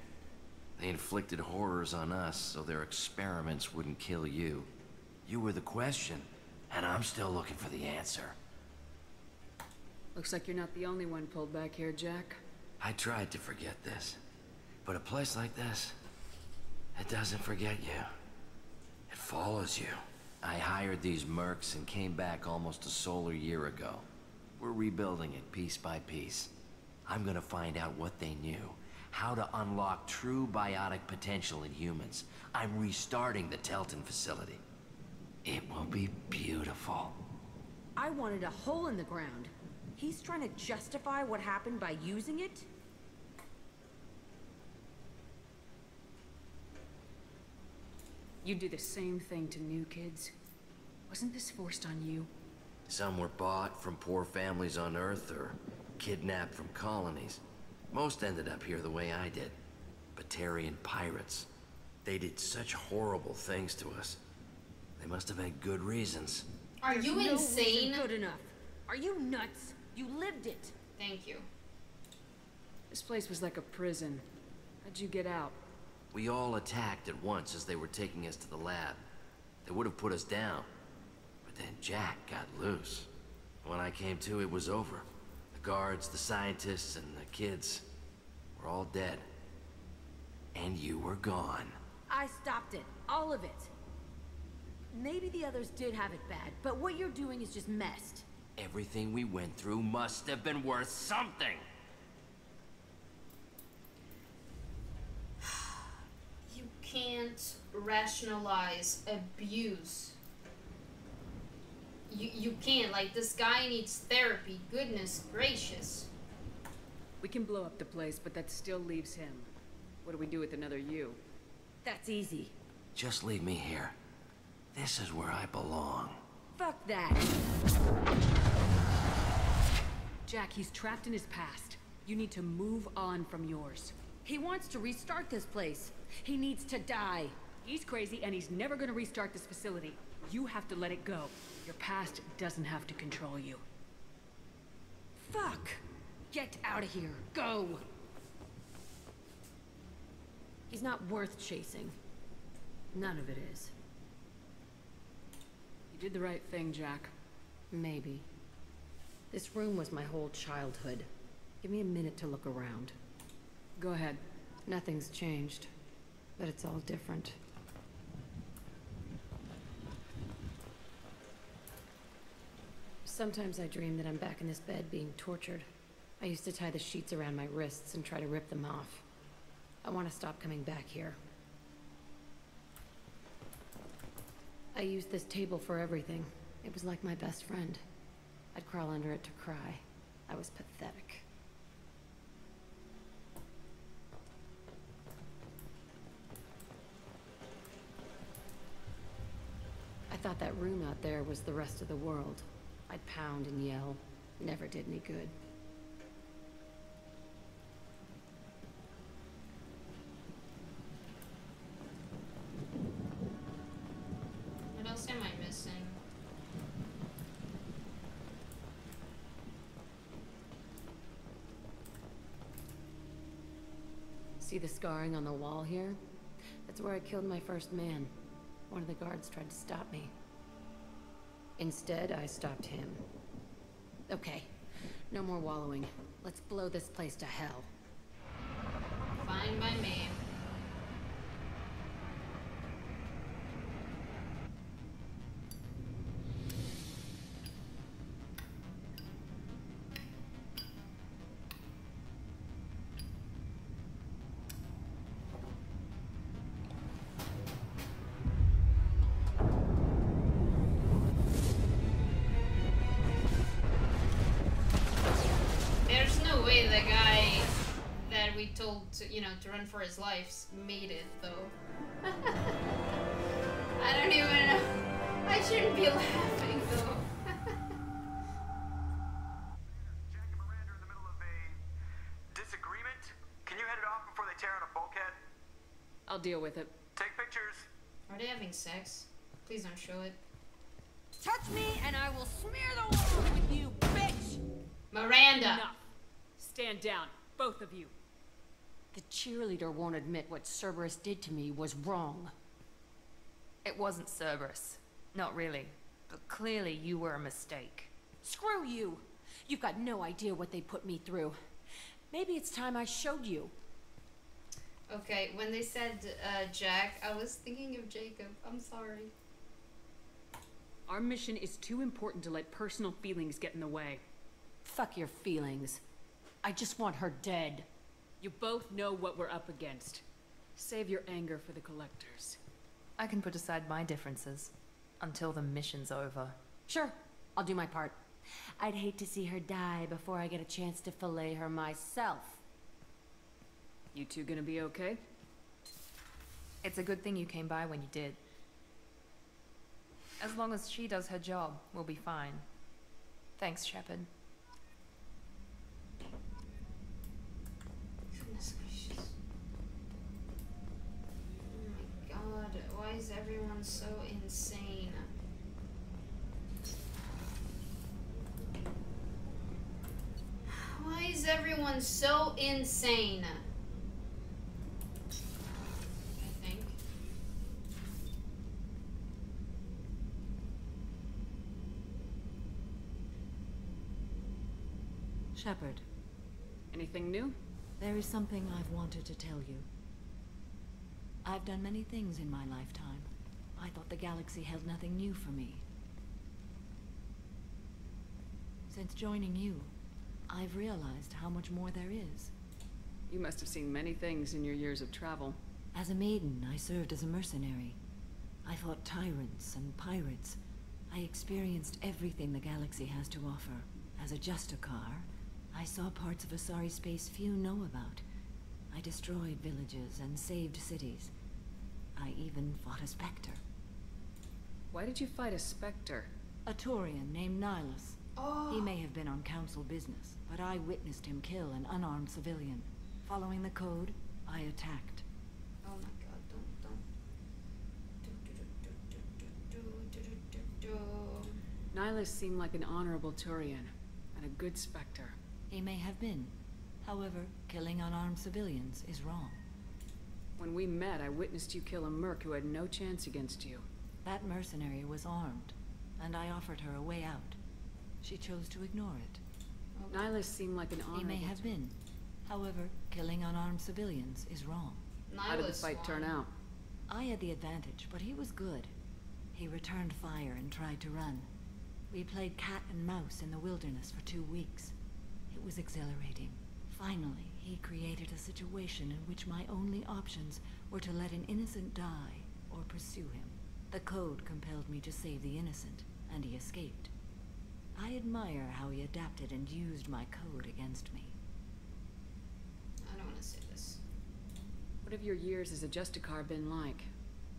They inflicted horrors on us so their experiments wouldn't kill you. You were the question, and I'm still looking for the answer. Looks like you're not the only one pulled back here, Jack. I tried to forget this, but a place like this, it doesn't forget you. It follows you. I hired these mercs and came back almost a solar year ago. We're rebuilding it piece by piece. I'm gonna find out what they knew, how to unlock true biotic potential in humans. I'm restarting the Telton facility. It will be beautiful. I wanted a hole in the ground. He's trying to justify what happened by using it? You do the same thing to new kids. Wasn't this forced on you? Some were bought from poor families on Earth or kidnapped from colonies. Most ended up here the way I did. Batarian pirates. They did such horrible things to us. They must have had good reasons. Are you insane? Good enough. Are you nuts? You lived it. Thank you. This place was like a prison. How'd you get out? We all attacked at once as they were taking us to the lab. They would have put us down. But then Jack got loose. When I came to, it was over. The guards, the scientists, and the kids were all dead. And you were gone. I stopped it. All of it. Maybe the others did have it bad, but what you're doing is just messed. Everything we went through must have been worth something. You can't rationalize abuse. You can't. Like, this guy needs therapy. Goodness gracious. We can blow up the place, but that still leaves him. What do we do with another you? That's easy. Just leave me here. This is where I belong. Fuck that. Jack, he's trapped in his past. You need to move on from yours. He wants to restart this place. He needs to die. He's crazy and he's never gonna restart this facility. You have to let it go. Your past doesn't have to control you. Fuck! Get out of here. Go! He's not worth chasing. None of it is. You did the right thing, Jack. Maybe. This room was my whole childhood. Give me a minute to look around. Go ahead. Nothing's changed, but it's all different. Sometimes I dream that I'm back in this bed being tortured. I used to tie the sheets around my wrists and try to rip them off. I want to stop coming back here. I used this table for everything. It was like my best friend. I'd crawl under it to cry. I was pathetic. I thought that room out there was the rest of the world. I'd pound and yell. Never did any good. What else am I missing? See the scarring on the wall here? That's where I killed my first man. One of the guards tried to stop me. Instead, I stopped him. Okay, no more wallowing. Let's blow this place to hell. Fine by me. There's no way the guy that we told to, to run for his life made it, though. I don't even know. I shouldn't be laughing, though. Jack and Miranda are in the middle of a disagreement. Can you head it off before they tear out a bulkhead? I'll deal with it. Take pictures. Are they having sex? Please don't show it. Touch me and I will smear the walls with you, bitch! Miranda! Enough. Stand down, both of you. The cheerleader won't admit what Cerberus did to me was wrong. It wasn't Cerberus. Not really. But clearly you were a mistake. Screw you! You've got no idea what they put me through. Maybe it's time I showed you. Okay, when they said Jack, I was thinking of Jacob. I'm sorry. Our mission is too important to let personal feelings get in the way. Fuck your feelings. I just want her dead. You both know what we're up against. Save your anger for the collectors. I can put aside my differences until the mission's over. Sure, I'll do my part. I'd hate to see her die before I get a chance to fillet her myself. You two gonna be okay? It's a good thing you came by when you did. As long as she does her job, we'll be fine. Thanks, Shepard. Goodness gracious. Oh my god, why is everyone so insane? Why is everyone so insane? I think. Shepard. Anything new? There is something I've wanted to tell you. I've done many things in my lifetime. I thought the galaxy held nothing new for me. Since joining you, I've realized how much more there is. You must have seen many things in your years of travel. As a maiden, I served as a mercenary. I fought tyrants and pirates. I experienced everything the galaxy has to offer. As a Justicar, I saw parts of Asari space few know about. I destroyed villages and saved cities. I even fought a Spectre. Why did you fight a Spectre? A Quarian named Nihilus. Oh. He may have been on council business, but I witnessed him kill an unarmed civilian. Following the code, I attacked. Oh my god, don't. Nihilus seemed like an honorable Turian, and a good Spectre. He may have been. However, killing unarmed civilians is wrong. When we met, I witnessed you kill a merc who had no chance against you. That mercenary was armed, and I offered her a way out. She chose to ignore it. Okay. Nihilus seemed like an honorable... He may have been. However, killing unarmed civilians is wrong. How did the fight turn out? I had the advantage, but he was good. He returned fire and tried to run. We played cat and mouse in the wilderness for 2 weeks. It was exhilarating. Finally, he created a situation in which my only options were to let an innocent die or pursue him. The code compelled me to save the innocent, and he escaped. I admire how he adapted and used my code against me. I don't want to say this. What have your years as a Justicar been like?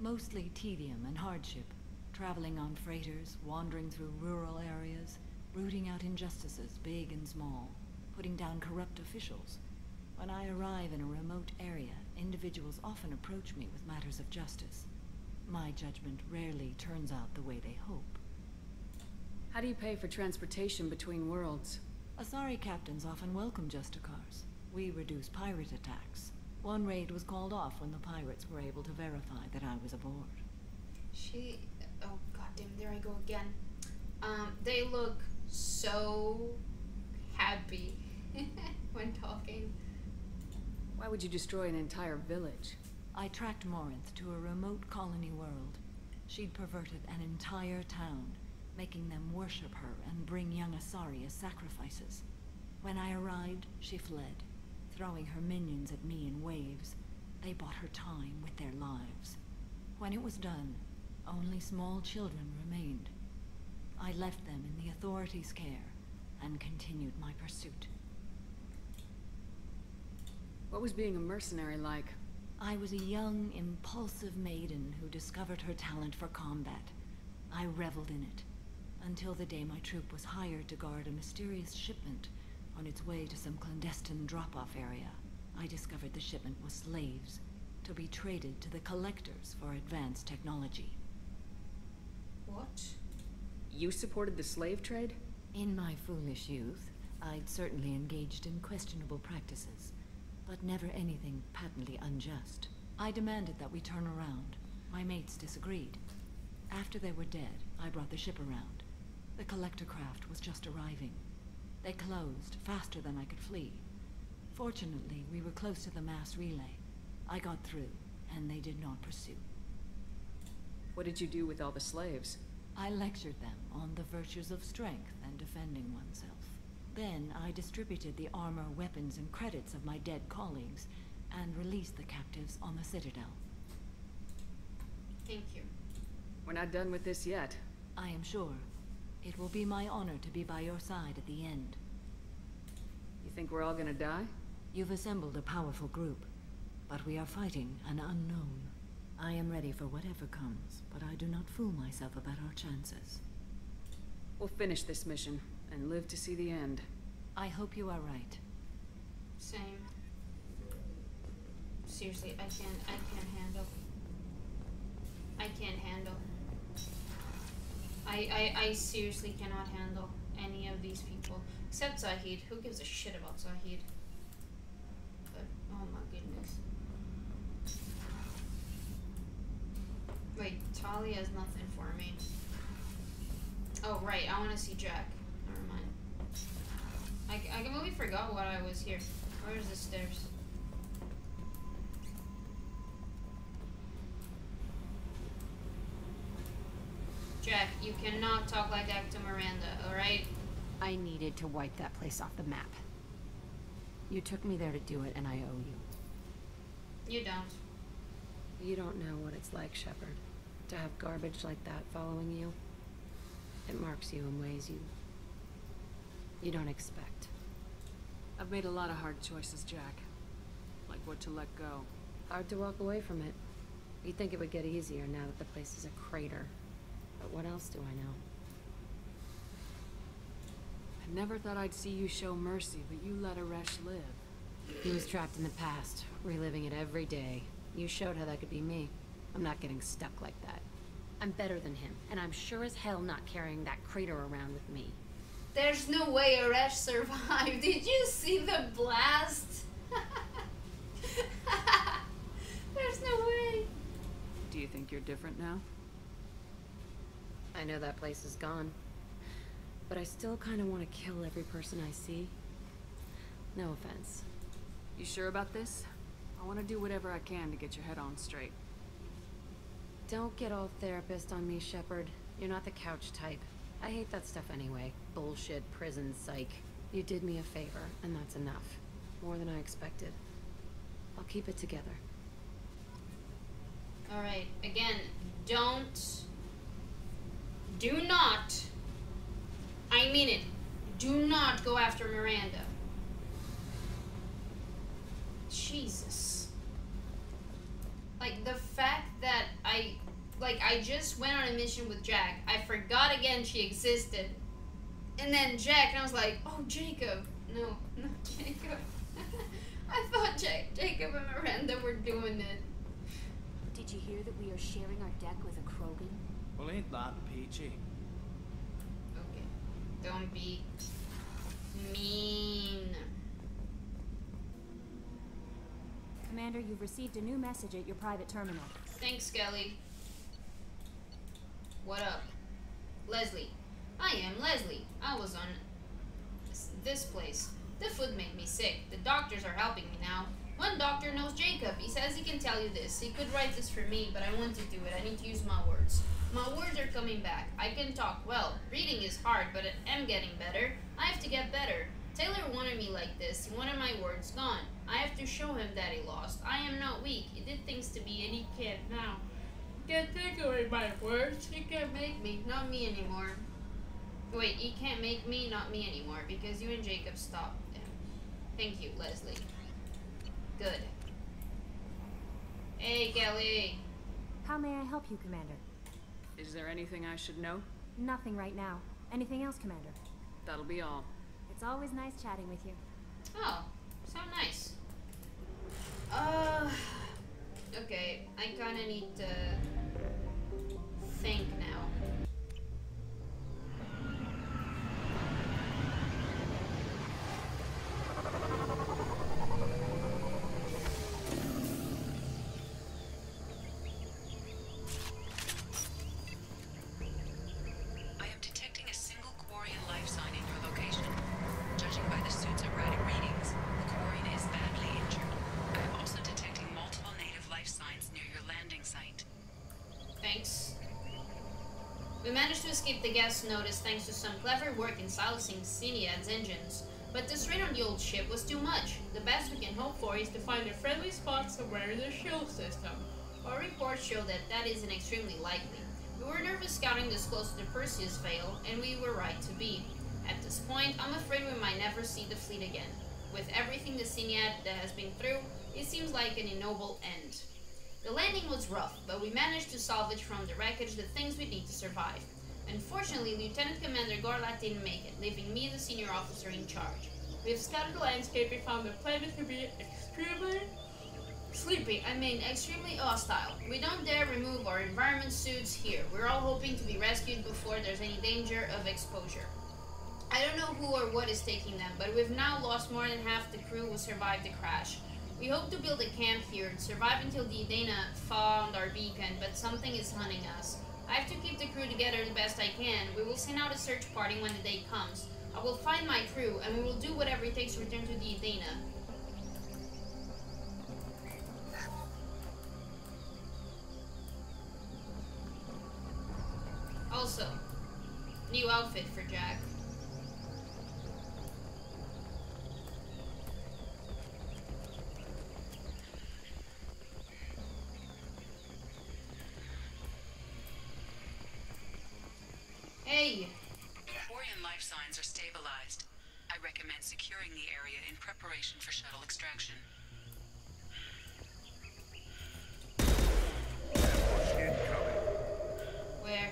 Mostly tedium and hardship. Traveling on freighters, wandering through rural areas, rooting out injustices, big and small, putting down corrupt officials. When I arrive in a remote area, individuals often approach me with matters of justice. My judgment rarely turns out the way they hope. How do you pay for transportation between worlds? Asari captains often welcome Justicars. We reduce pirate attacks. One raid was called off when the pirates were able to verify that I was aboard. Oh goddamn, there I go again. They look so happy when talking. Why would you destroy an entire village? I tracked Morinth to a remote colony world. She'd perverted an entire town, making them worship her and bring young Asari as sacrifices. When I arrived, she fled, throwing her minions at me in waves. They bought her time with their lives. When it was done, only small children remained. I left them in the authorities' care and continued my pursuit. What was being a mercenary like? I was a young, impulsive maiden who discovered her talent for combat. I reveled in it, until the day my troop was hired to guard a mysterious shipment on its way to some clandestine drop-off area. I discovered the shipment was slaves, to be traded to the collectors for advanced technology. What? You supported the slave trade? In my foolish youth, I'd certainly engaged in questionable practices, but never anything patently unjust. I demanded that we turn around. My mates disagreed. After they were dead, I brought the ship around. The collector craft was just arriving. They closed faster than I could flee. Fortunately, we were close to the mass relay. I got through, and they did not pursue. What did you do with all the slaves? I lectured them on the virtues of strength and defending oneself. Then I distributed the armor, weapons, and credits of my dead colleagues, and released the captives on the Citadel. Thank you. We're not done with this yet. I am sure. It will be my honor to be by your side at the end. You think we're all gonna die? You've assembled a powerful group, but we are fighting an unknown. I am ready for whatever comes, but I do not fool myself about our chances. We'll finish this mission and live to see the end. I hope you are right. Same. Seriously, I can't handle. I can't handle. I seriously cannot handle any of these people. Except Zahid. Who gives a shit about Zahid? But, oh my goodness. Wait, Talia has nothing for me. Oh, right, I want to see Jack. Never mind. I completely forgot why I was here. Where's the stairs? Jack, you cannot talk like that to Miranda, alright? I needed to wipe that place off the map. You took me there to do it, and I owe you. You don't. You don't know what it's like, Shepard. To have garbage like that following you. It marks you in ways you don't expect. I've made a lot of hard choices, Jack. Like what to let go. Hard to walk away from it. You'd think it would get easier now that the place is a crater. But what else do I know? I never thought I'd see you show mercy, but you let Aresh live. He was trapped in the past, reliving it every day. You showed how that could be me. I'm not getting stuck like that. I'm better than him, and I'm sure as hell not carrying that crater around with me. There's no way Aresh survived. Did you see the blast? There's no way. Do you think you're different now? I know that place is gone. But I still kind of want to kill every person I see. No offense. You sure about this? I want to do whatever I can to get your head on straight. Don't get all therapist on me, Shepard. You're not the couch type. I hate that stuff anyway. Bullshit, prison, psych. You did me a favor, and that's enough. More than I expected. I'll keep it together. Alright, again, do not, I mean it, do not go after Miranda. Jesus. Like, the fact that I just went on a mission with Jack. I forgot again she existed. And then Jack, and I was like, oh, Jacob. No, not Jacob. I thought Jacob and Miranda were doing it. Did you hear that we are sharing our deck with a Krogan? Well, ain't that peachy? Okay. Don't be mean. Commander, you've received a new message at your private terminal. Thanks, Skelly. What up? Leslie. I am Leslie. I was on this place. The food made me sick. The doctors are helping me now. One doctor knows Jacob. He says he can tell you this. He could write this for me, but I want to do it. I need to use my words. My words are coming back. I can talk well. Reading is hard, but I am getting better. I have to get better. Taylor wanted me like this. He wanted my words gone. I have to show him that he lost. I am not weak. He did things to me, and he can't now. He can't take away my words. He can't make me. Not me anymore. Wait, he can't make me, not me anymore, because you and Jacob stopped him. Thank you, Leslie. Good. Hey, Kelly. How may I help you, Commander? Is there anything I should know? Nothing right now. Anything else, Commander? That'll be all. It's always nice chatting with you. Oh, so nice. Okay, I kinda need to think now. I am detecting a single Quarian life sign in your location. Judging by the suit's erratic readings, the Quarian is badly injured. I am also detecting multiple native life signs near your landing site. Thanks. We managed to escape the gas notice thanks to some clever work in silencing Siniad's engines. But the strain on the old ship was too much. The best we can hope for is to find a friendly spot somewhere in the shield system. Our reports show that that isn't extremely likely. We were nervous scouting this close to the Perseus Veil, and we were right to be. At this point, I'm afraid we might never see the fleet again. With everything the Siniad that has been through, it seems like an ignoble end. The landing was rough, but we managed to salvage from the wreckage the things we need to survive. Unfortunately, Lieutenant Commander Gorlat didn't make it, leaving me the senior officer in charge. We have scouted the landscape and found the planet to be extremely extremely hostile. We don't dare remove our environment suits here. We're all hoping to be rescued before there's any danger of exposure. I don't know who or what is taking them, but we've now lost more than half the crew who survived the crash. We hope to build a camp here and survive until the Dana found our beacon, but something is hunting us. I have to keep the crew together the best I can. We will send out a search party when the day comes. I will find my crew, and we will do whatever it takes to return to the Dana. Also, new outfit for Jack. Hey! Quarian life signs are stabilized. I recommend securing the area in preparation for shuttle extraction. Where?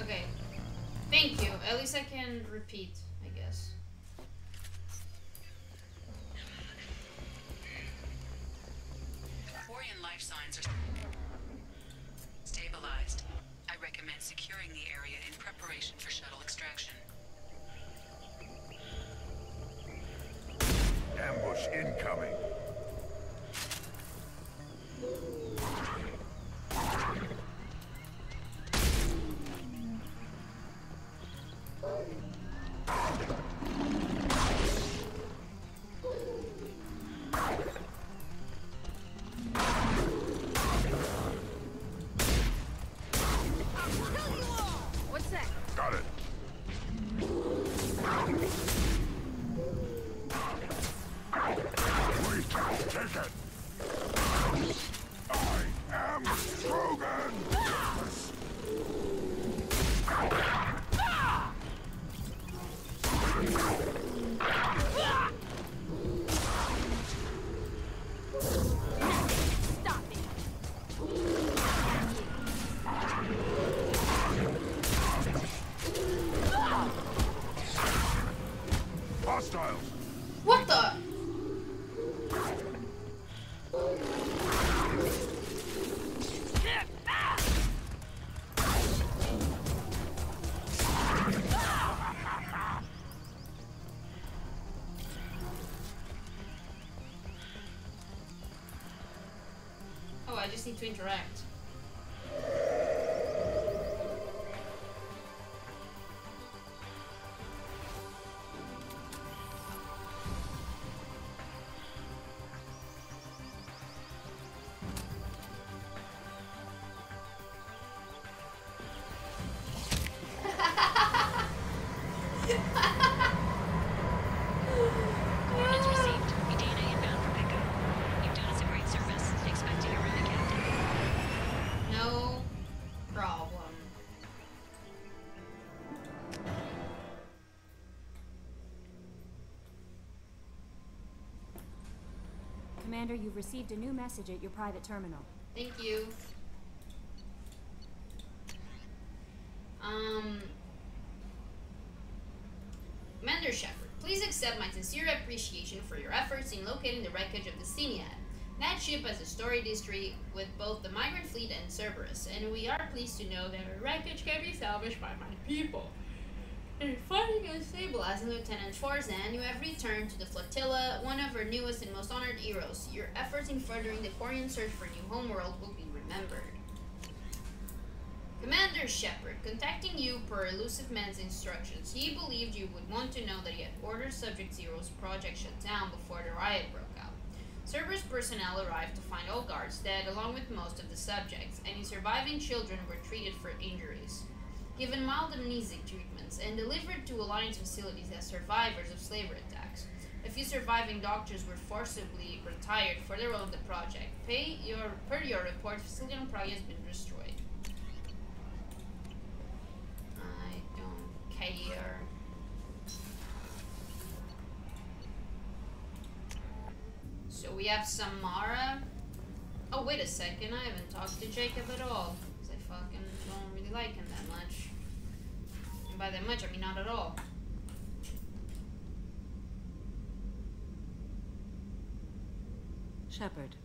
Okay. Thank you. At least I can repeat, I guess. Quarian life signs are stabilized. I recommend securing the area in preparation for shuttle extraction. Ambush incoming. What's that? Got it. Wait, take it. I am Strogan. Stop it! Hostiles. What the? Oh, I just need to interact. Ordnance received. Edina inbound for pickup. You've done us a great service. Expect you around again. No problem. Commander, you've received a new message at your private terminal. Thank you. Commander Shepard, please accept my sincere appreciation for your efforts in locating the wreckage of the Siniad. That ship has a storied history with both the migrant fleet and Cerberus, and we are pleased to know that our wreckage can be salvaged by my people. In finding and stabilizing Lieutenant Forzan, you have returned to the flotilla, one of our newest and most honored heroes. Your efforts in furthering the Quarian search for a new homeworld will be remembered. Commander Shepard, contacting you per Elusive Man's instructions, he believed you would want to know that he had ordered Subject Zero's project shut down before the riot broke out. Cerberus personnel arrived to find all guards dead along with most of the subjects, and his surviving children were treated for injuries. given mild amnesic treatments, and delivered to Alliance facilities as survivors of slaver attacks. A few surviving doctors were forcibly retired for their role in the project. Per your report, facility on Prague has been destroyed. I don't care. So we have Samara. Oh, wait a second, I haven't talked to Jacob at all. Because I fucking don't really like him that much. And by that much, I mean not at all. Shepard.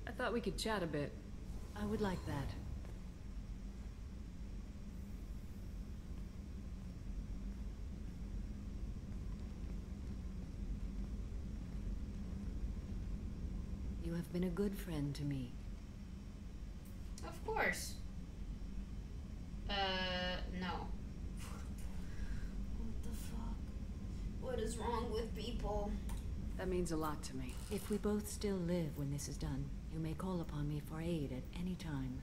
I thought we could chat a bit. I would like that. You have been a good friend to me. Of course. No. What the fuck? What is wrong with people? That means a lot to me. If we both still live when this is done, you may call upon me for aid at any time.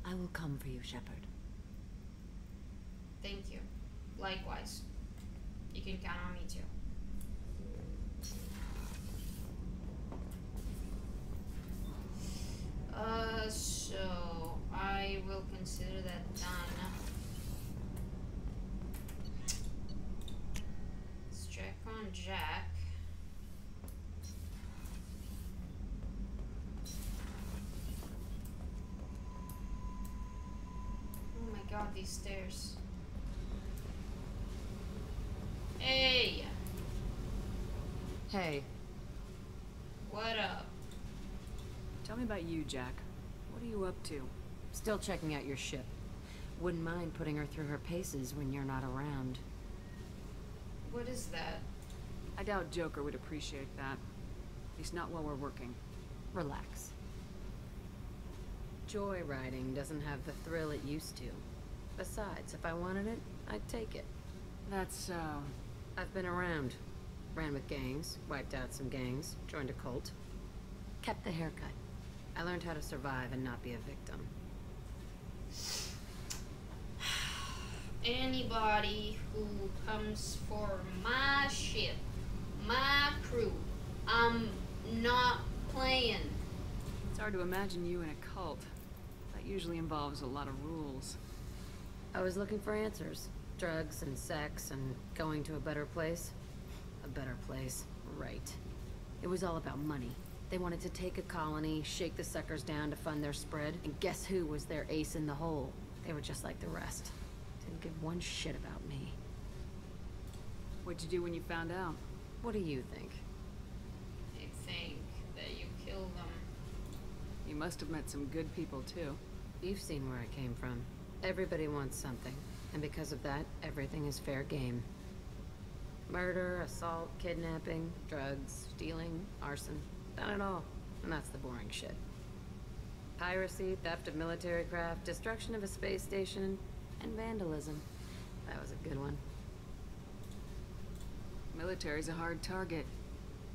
I will come for you, Shepard. Thank you. Likewise. You can count on me too. So I will consider that done. Let's check on Jack. Oh my god, these stairs. Hey! Hey. What up? Tell me about you, Jack. What are you up to? Still checking out your ship. Wouldn't mind putting her through her paces when you're not around. What is that? I doubt Joker would appreciate that. At least not while we're working. Relax. Joyriding doesn't have the thrill it used to. Besides, if I wanted it, I'd take it. That's, I've been around. Ran with gangs, wiped out some gangs, joined a cult. Kept the haircut. I learned how to survive and not be a victim. Anybody who comes for my ship, my crew, I'm not playing. It's hard to imagine you in a cult. That usually involves a lot of rules. I was looking for answers. Drugs and sex and going to a better place. A better place, right. It was all about money. They wanted to take a colony, shake the suckers down to fund their spread, and guess who was their ace in the hole? They were just like the rest. Didn't give one shit about me. What'd you do when you found out? What do you think? I think that you killed them. You must have met some good people, too. You've seen where I came from. Everybody wants something, and because of that, everything is fair game. Murder, assault, kidnapping, drugs, stealing, arson. Done it all. And that's the boring shit. Piracy, theft of military craft, destruction of a space station, and vandalism. That was a good one. Military's a hard target.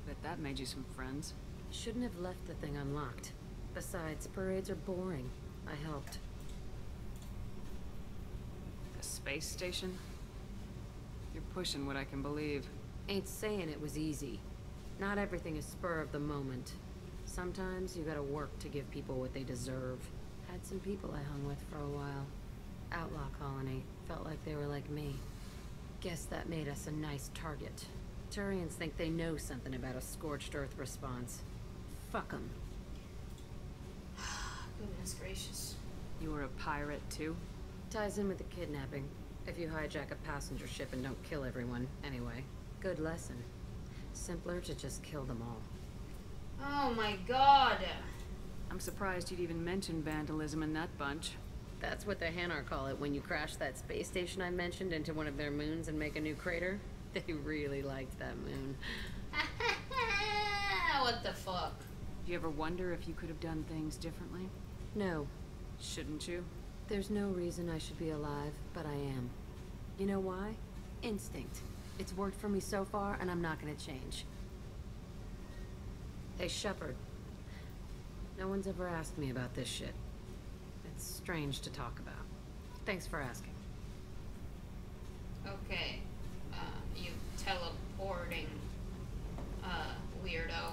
Bet that made you some friends. Shouldn't have left the thing unlocked. Besides, parades are boring. I helped. The space station? You're pushing what I can believe. Ain't saying it was easy. Not everything is spur of the moment. Sometimes you gotta work to give people what they deserve. Had some people I hung with for a while. Outlaw colony. Felt like they were like me. Guess that made us a nice target. Turians think they know something about a scorched earth response. Fuck them. Goodness gracious. You were a pirate, too? Ties in with the kidnapping. If you hijack a passenger ship and don't kill everyone, anyway. Good lesson. Simpler to just kill them all. Oh my god! I'm surprised you'd even mention vandalism in that bunch. That's what the Hanar call it when you crash that space station I mentioned into one of their moons and make a new crater. They really liked that moon. What the fuck? Do you ever wonder if you could have done things differently? No. Shouldn't you? There's no reason I should be alive, but I am. You know why? Instinct. It's worked for me so far, and I'm not gonna change. Hey, Shepard. No one's ever asked me about this shit. It's strange to talk about. Thanks for asking. Okay. You teleporting, weirdo.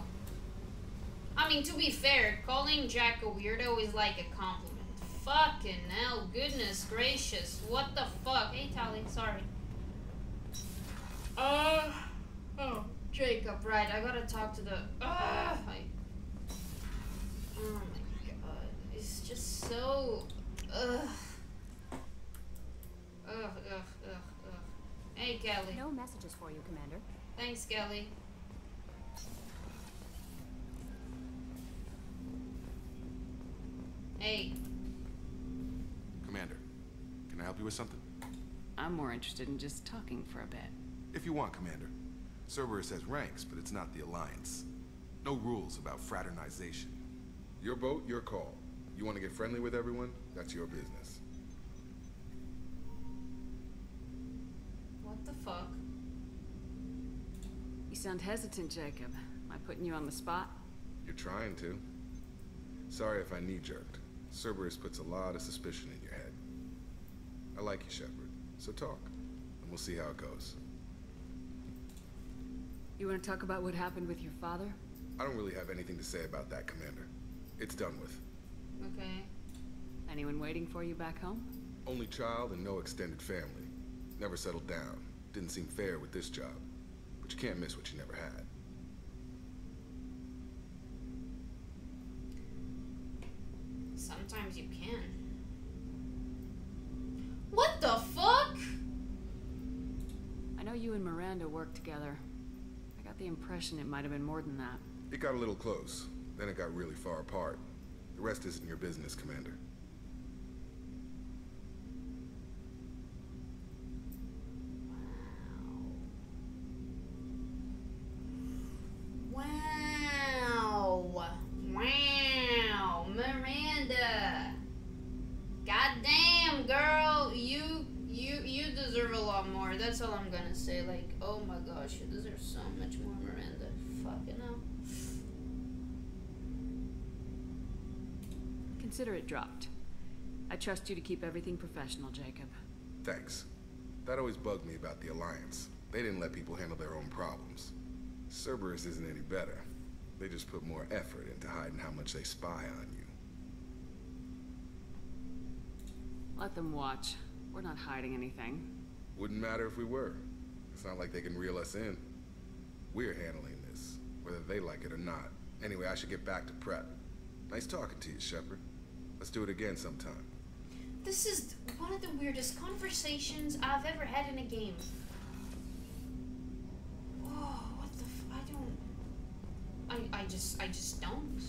I mean, to be fair, calling Jack a weirdo is like a compliment. Fucking hell, goodness gracious. What the fuck? Hey, Tally, sorry. Oh, Jacob, right, I gotta talk to the, oh my god, it's just so, Hey, Kelly. No messages for you, Commander. Thanks, Kelly. Hey. Commander, can I help you with something? I'm more interested in just talking for a bit. If you want, Commander. Cerberus has ranks, but it's not the Alliance. No rules about fraternization. Your boat, your call. You want to get friendly with everyone? That's your business. What the fuck? You sound hesitant, Jacob. Am I putting you on the spot? You're trying to. Sorry if I knee-jerked. Cerberus puts a lot of suspicion in your head. I like you, Shepard. So talk, and we'll see how it goes. You want to talk about what happened with your father? I don't really have anything to say about that, Commander. It's done with. Okay. Anyone waiting for you back home? Only child and no extended family. Never settled down. Didn't seem fair with this job. But you can't miss what you never had. Sometimes you can. What the fuck? I know you and Miranda worked together. I got the impression it might have been more than that. It got a little close. Then it got really far apart. The rest isn't your business, Commander. Wow. Wow. Miranda. Goddamn, girl. You deserve a lot more. That's all I'm gonna say. Like, oh my gosh, you deserve so much more, Miranda. Fucking hell. Consider it dropped. I trust you to keep everything professional, Jacob. Thanks. That always bugged me about the Alliance. They didn't let people handle their own problems. Cerberus isn't any better. They just put more effort into hiding how much they spy on you. Let them watch. We're not hiding anything. Wouldn't matter if we were. It's not like they can reel us in. We're handling this, whether they like it or not. Anyway, I should get back to prep. Nice talking to you, Shepard. Let's do it again sometime. This is one of the weirdest conversations I've ever had in a game. Oh, what the I just don't.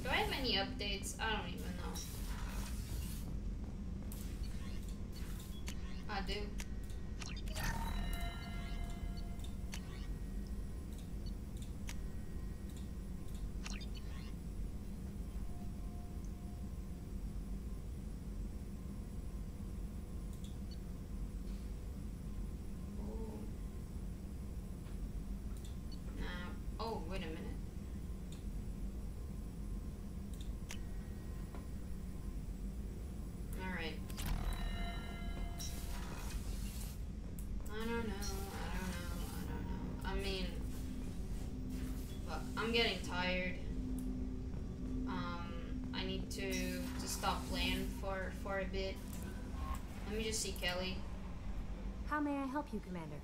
Do I have any updates? I don't even know. I do. Oh, wait a minute. Alright. I don't know. I mean, fuck, I'm getting tired. I need to stop playing for a bit. Let me just see Kelly. How may I help you, Commander?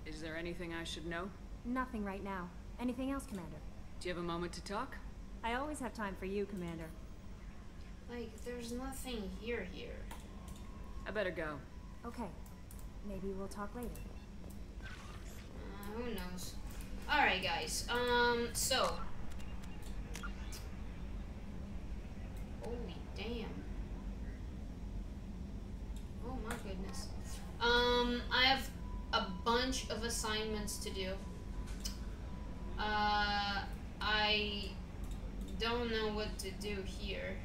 Is there anything I should know? Nothing right now. Anything else, Commander? Do you have a moment to talk? I always have time for you, Commander. Like, there's nothing here. I better go. Okay. Maybe we'll talk later. Who knows? Alright, guys. So. Holy damn. Oh my goodness. I have a bunch of assignments to do. I don't know what to do here.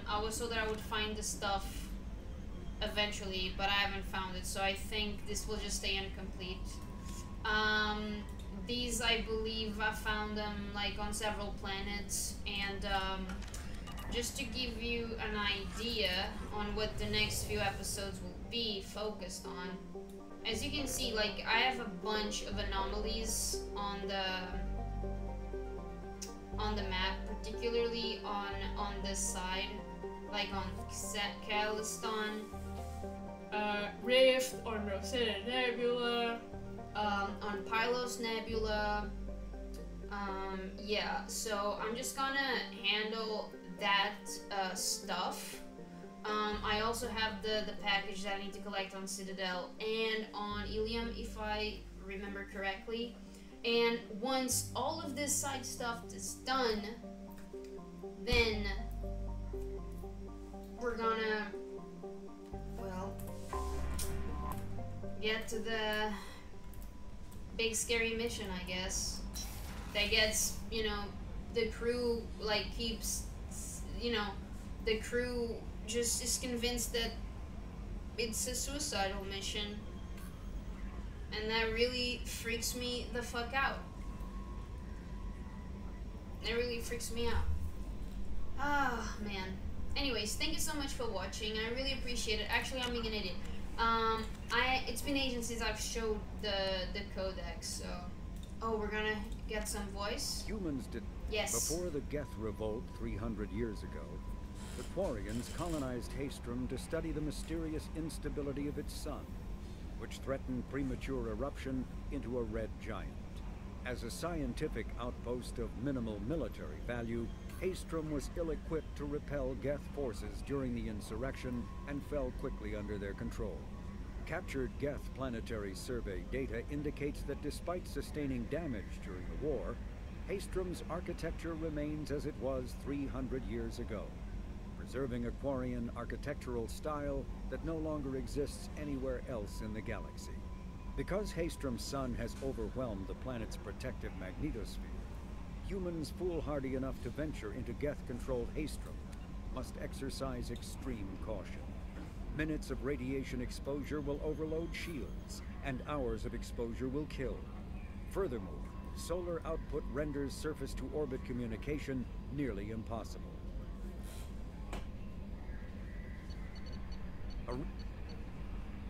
I was told that I would find the stuff eventually, but I haven't found it, so I think this will just stay incomplete. These, I believe, I found them like on several planets, and just to give you an idea on what the next few episodes will be focused on. As you can see, like, I have a bunch of anomalies on the map, particularly on this side, like on Caliston, Rift, on Rosetta Nebula, on Pylos Nebula. Yeah, so I'm just gonna handle that stuff. I also have the package that I need to collect on Citadel and on Ilium, if I remember correctly. And once all of this side stuff is done, then we're gonna, well, get to the big scary mission, I guess. That gets, you know, the crew, like, keeps, you know, the crew just is convinced that it's a suicidal mission. And that really freaks me the fuck out. It really freaks me out. Ah, man. Anyways, thank you so much for watching. I really appreciate it. Actually, I'm being an idiot. It's been ages since I've showed the codex, so... Oh, we're gonna get some voice? Humans did... Yes. Before the Geth Revolt 300 years ago, the Quarians colonized Haestrom to study the mysterious instability of its sun, which threatened premature eruption into a red giant. As a scientific outpost of minimal military value, Haestrom was ill-equipped to repel Geth forces during the insurrection and fell quickly under their control. Captured Geth planetary survey data indicates that despite sustaining damage during the war, Haestrom's architecture remains as it was 300 years ago, preserving a Quarian architectural style that no longer exists anywhere else in the galaxy. Because Haestrom's sun has overwhelmed the planet's protective magnetosphere, humans foolhardy enough to venture into Geth-controlled Haestrom must exercise extreme caution. Minutes of radiation exposure will overload shields, and hours of exposure will kill. Furthermore, solar output renders surface-to-orbit communication nearly impossible.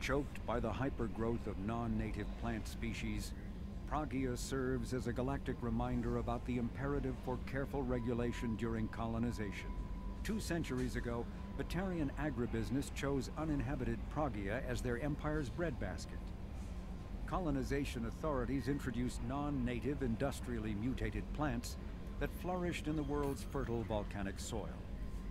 Choked by the hypergrowth of non-native plant species, Pragia serves as a galactic reminder about the imperative for careful regulation during colonization. 2 centuries ago, Batarian agribusiness chose uninhabited Pragia as their empire's breadbasket. Colonization authorities introduced non-native, industrially mutated plants that flourished in the world's fertile volcanic soil.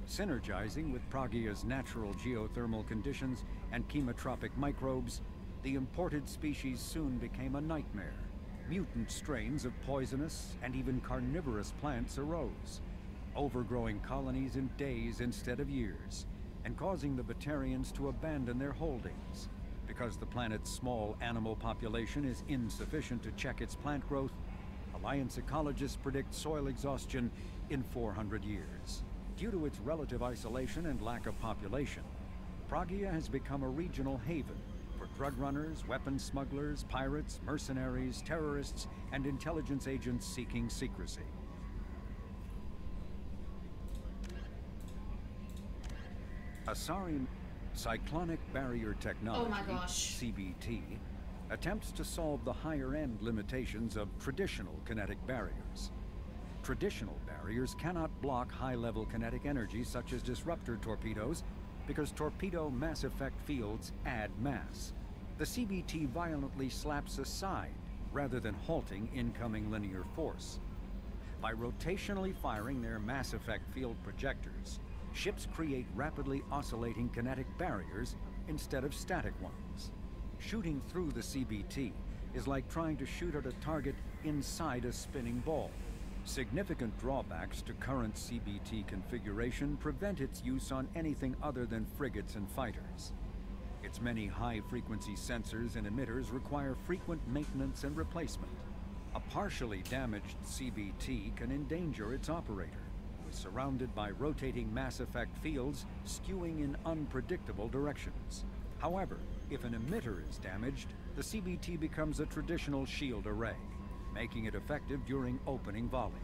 Synergizing with Pragia's natural geothermal conditions and chemotropic microbes, the imported species soon became a nightmare. Mutant strains of poisonous and even carnivorous plants arose, overgrowing colonies in days instead of years, and causing the Batarians to abandon their holdings. Because the planet's small animal population is insufficient to check its plant growth, Alliance ecologists predict soil exhaustion in 400 years. Due to its relative isolation and lack of population, Pragia has become a regional haven for drug runners, weapons smugglers, pirates, mercenaries, terrorists, and intelligence agents seeking secrecy. Asari Cyclonic Barrier Technology, CBT, attempts to solve the higher-end limitations of traditional kinetic barriers. Traditional barriers cannot block high-level kinetic energy such as disruptor torpedoes because torpedo mass effect fields add mass. The CBT violently slaps aside rather than halting incoming linear force. By rotationally firing their mass effect field projectors, ships create rapidly oscillating kinetic barriers instead of static ones. Shooting through the CBT is like trying to shoot at a target inside a spinning ball. Significant drawbacks to current CBT configuration prevent its use on anything other than frigates and fighters. Its many high-frequency sensors and emitters require frequent maintenance and replacement. A partially damaged CBT can endanger its operator, who is surrounded by rotating mass effect fields skewing in unpredictable directions. However, if an emitter is damaged, the CBT becomes a traditional shield array, making it effective during opening volleys.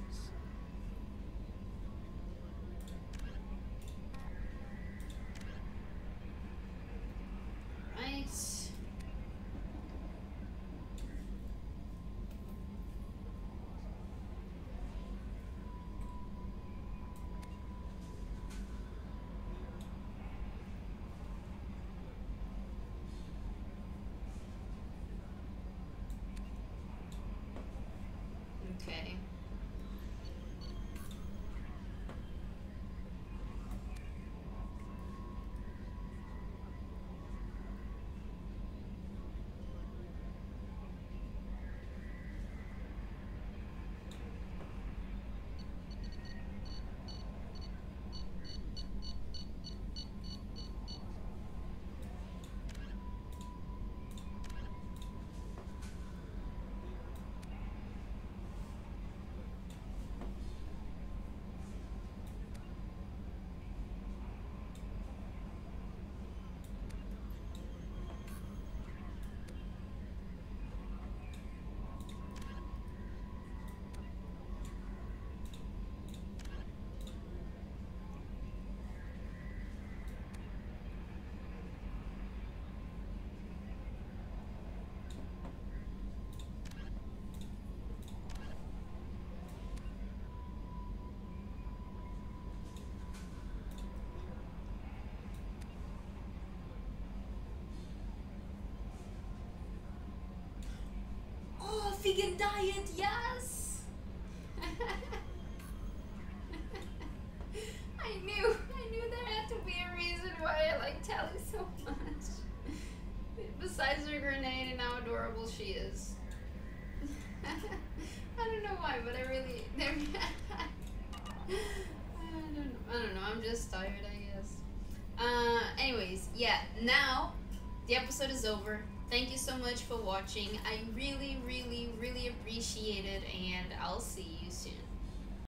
vegan diet, yes! I knew there had to be a reason why I like Tally so much. Besides her grenade and how adorable she is. I don't know why, but I really... I don't know, I'm just tired, I guess. Anyways, yeah, now the episode is over. Thank you so much for watching. I really, really, really appreciate it, and I'll see you soon.